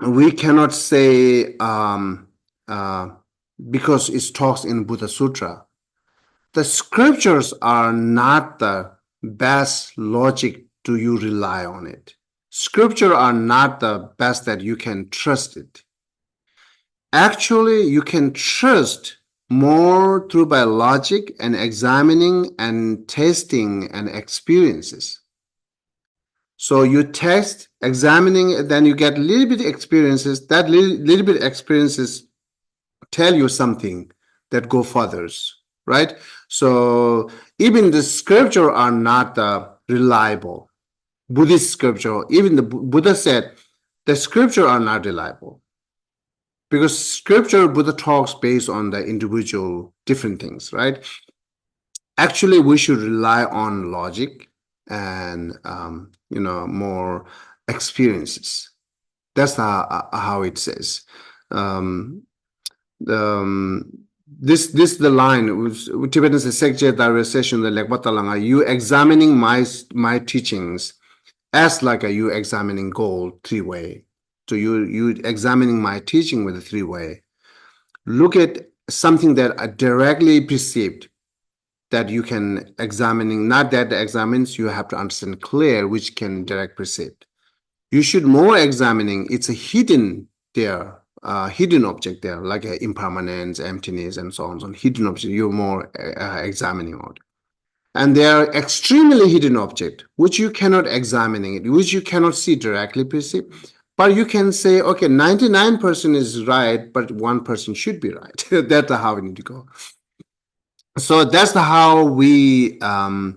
we cannot say because it talks in Buddha Sutra, the scriptures are not the best logic do you rely on it. Scripture are not the best that you can trust it. Actually, you can trust more through by logic and examining and testing and experiences. So you test, examining, then you get little bit experiences. That little bit experiences tell you something that go furthers, right? So even the scripture are not reliable. Buddhist scripture, even the Buddha said, the scripture are not reliable. Because scripture, Buddha talks based on the individual different things, right? Actually, we should rely on logic and more experiences. That's how it says. This the line with Tibetan says Sekje Dharya session the Lekbatalanga, you examining my teachings as like a you examining gold three-way. So you examining my teaching with a three-way. Look at something that are directly perceived that you can examining, not that the examines, you have to understand clear which can direct perceive. You should more examining, it's a hidden there, hidden object there, like impermanence, emptiness, and so on. So hidden object, you're more examining on. And they are extremely hidden object, which you cannot examining it, which you cannot see directly perceive. But you can say, okay, 99% is right, but 1% should be right. That's how we need to go. So that's how we go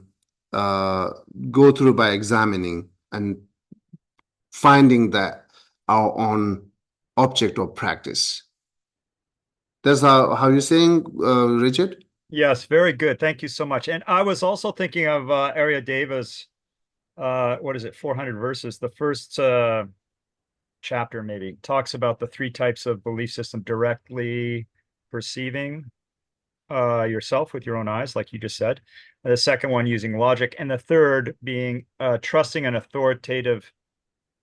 through by examining and finding that our own object of practice. That's how you're saying, Richard? Yes, very good. Thank you so much. And I was also thinking of Arya Deva's, 400 verses. The first chapter maybe talks about the three types of belief system: directly perceiving yourself with your own eyes, like you just said. The second one using logic, and the third being trusting an authoritative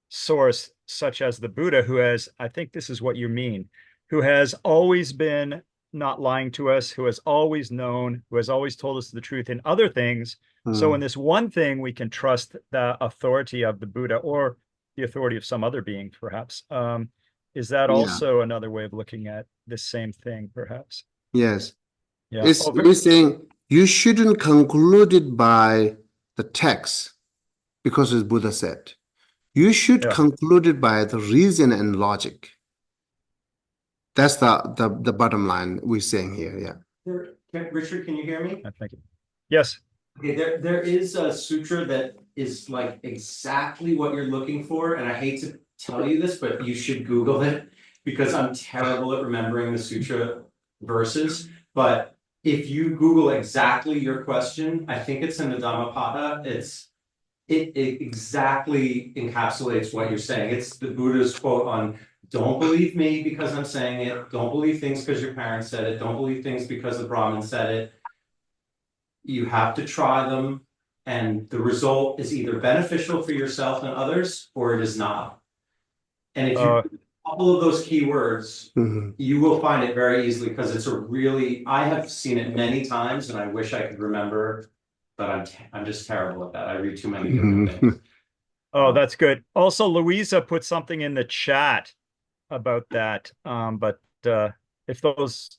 source such as the Buddha, who has, I think this is what you mean, who has always been not lying to us, who has always known, who has always told us the truth in other things. So in this one thing, we can trust the authority of the Buddha or the authority of some other being, perhaps. Is that also another way of looking at this same thing, perhaps? Yes. Yeah. It's saying you shouldn't conclude it by the text because as Buddha said. You should conclude it by the reason and logic. That's the bottom line we're saying here, yeah. Richard, can you hear me? Thank you. Yes. Okay, there is a sutra that is like exactly what you're looking for, and I hate to tell you this, but you should Google it because I'm terrible at remembering the sutra verses. But if you Google exactly your question, I think it's in the Dhammapada. It exactly encapsulates what you're saying. It's the Buddha's quote on, don't believe me because I'm saying it. Don't believe things because your parents said it. Don't believe things because the Brahmin said it. You have to try them. And the result is either beneficial for yourself and others, or it is not. And if you do a couple of those keywords, you will find it very easily because it's I have seen it many times and I wish I could remember, but I'm just terrible at that. I read too many different things. Oh, that's good. Also, Louisa put something in the chat about that. But if those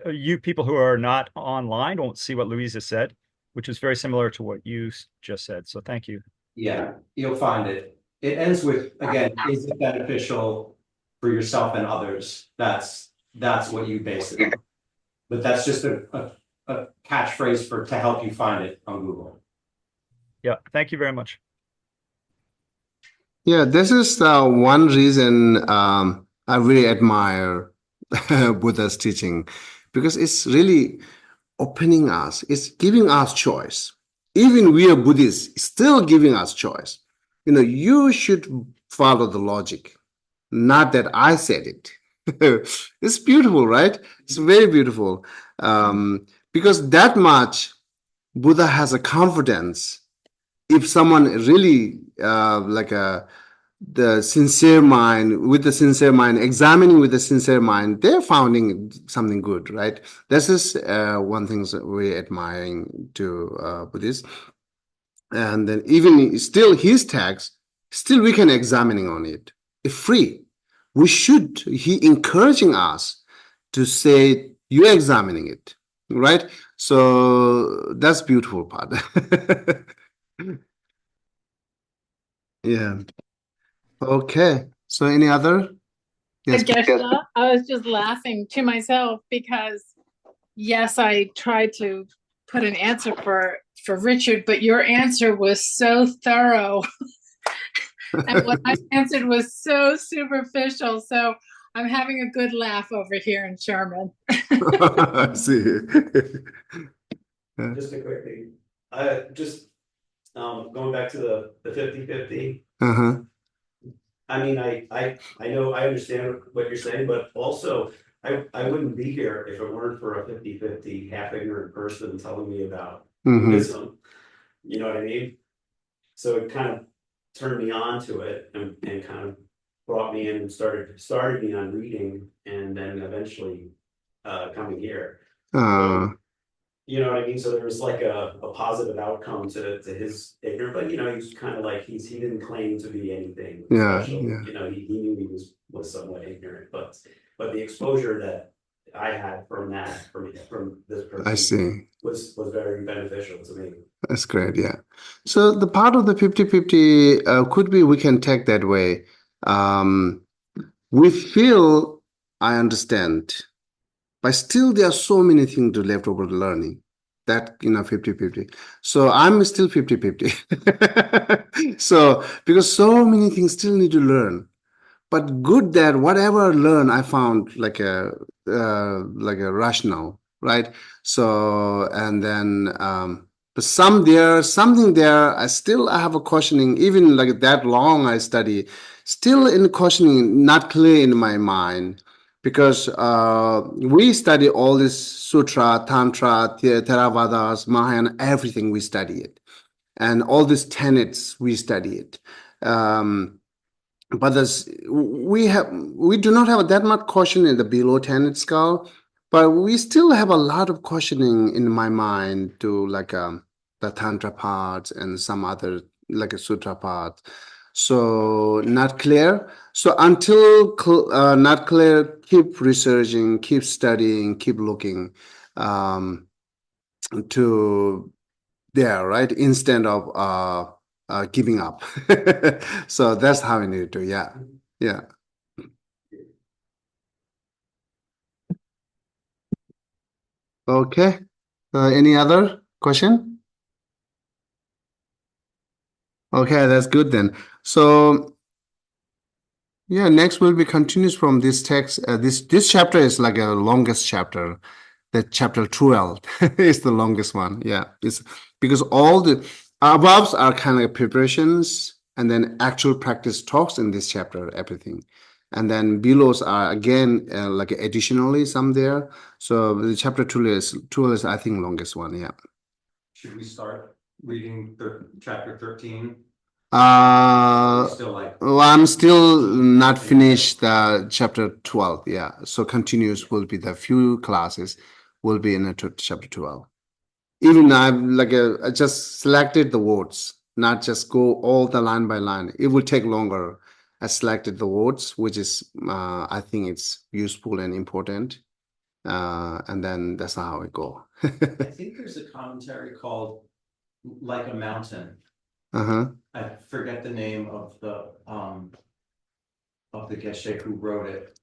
you people who are not online won't see what Louisa said, which is very similar to what you just said. So thank you. Yeah, you'll find it. It ends with, again, is it beneficial for yourself and others? That's what you base it on. But that's just a catchphrase to help you find it on Google. Yeah, thank you very much. Yeah, this is one reason I really admire Buddha's teaching, because it's really opening us, it's giving us choice. Even we are Buddhists, still giving us choice. You should follow the logic, not that I said it. It's beautiful, right? It's very beautiful. Because that much Buddha has a confidence. If someone really the sincere mind, with the sincere mind, examining with the sincere mind, they're finding something good, right? This is one thing that we're admiring to Buddhists. And then even still his text, still we can examining on it. It's free. He encouraging us to say, you're examining it, right? So that's beautiful part. Yeah. Okay. So any other? Yes. Geshe, I was just laughing to myself because yes, I tried to put an answer for Richard, but your answer was so thorough. And what I answered was so superficial. So I'm having a good laugh over here in Sherman. I see. Just a quick thing, just, going back to the 50-50. Uh-huh. I mean, I know, I understand what you're saying, but also I wouldn't be here if it weren't for a 50-50 half ignorant person telling me about Mhm. Buddhism. You know what I mean? So it kind of turned me on to it and kind of brought me in and started me on reading and then eventually coming here. You know what I mean? So there was like a positive outcome to his ignorance, but you know, he's kind of like he didn't claim to be anything special. Yeah. You know, he knew he was somewhat ignorant, but the exposure that I had from this person I see. was very beneficial to me. That's great. Yeah. So the part of the 50-50 could be we can take that way. We feel I understand, but still there are so many things to left over learning. That 50-50. So I'm still 50-50. So because so many things still need to learn. But good that whatever I learn, I found like a rational, right? So and then but something there. I have a questioning. Even like that long I study, still in questioning, not clear in my mind, because we study all this sutra, tantra, Theravadas, Mahayana, everything we study it, and all these tenets we study it. But we do not have that much caution in the below tenet skull, but we still have a lot of cautioning in my mind to like the tantra parts and some other like a sutra part. So not clear. So until not clear, keep researching, keep studying, keep looking to there, right? Instead of giving up. So that's how we need to, yeah. Yeah. Okay. Any other question? Okay, that's good then. So yeah, next will be continues from this text. This chapter is like a longest chapter. The chapter 12 is the longest one. Yeah, it's because all the aboves are kind of preparations and then actual practice talks in this chapter, everything. And then belows are again like additionally some there. So the chapter 12 is I think longest one. Yeah. Should we start reading chapter 13? Still like Well, I'm still not finished chapter 12. Yeah. So continuous will be the few classes will be in chapter 12. Even I've like I just selected the words, not just go all the line by line. It will take longer. I selected the words, which is I think it's useful and important. And then that's how it go. I think there's a commentary called Like a Mountain. Uh-huh. I forget the name of the Geshe who wrote it.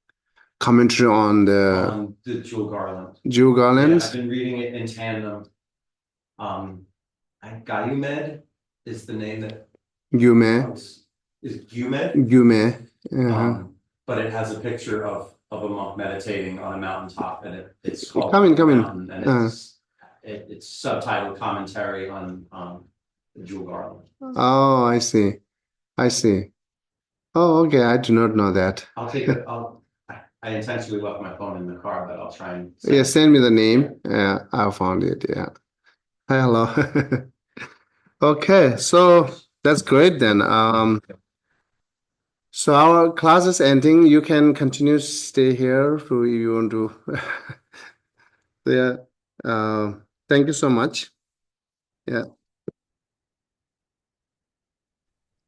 Commentary on the Jewel Garland. Jewel Garland. Yeah, I've been reading it in tandem. Gayumed is the name that Yume. is Gumed. Yume. Uh-huh. But it has a picture of a monk meditating on a mountaintop, and it's called Come in. Mountain, and it's subtitled Commentary on Jewel Garland. Oh, I see. Oh, okay. I do not know that. I'll take it. I intentionally left my phone in the car, but I'll try and Send me the name. I found it. Yeah. Hi, hello. Okay, so That's great then. So our class is ending. You can continue to stay here if you want to. Yeah. Thank you so much. Yeah.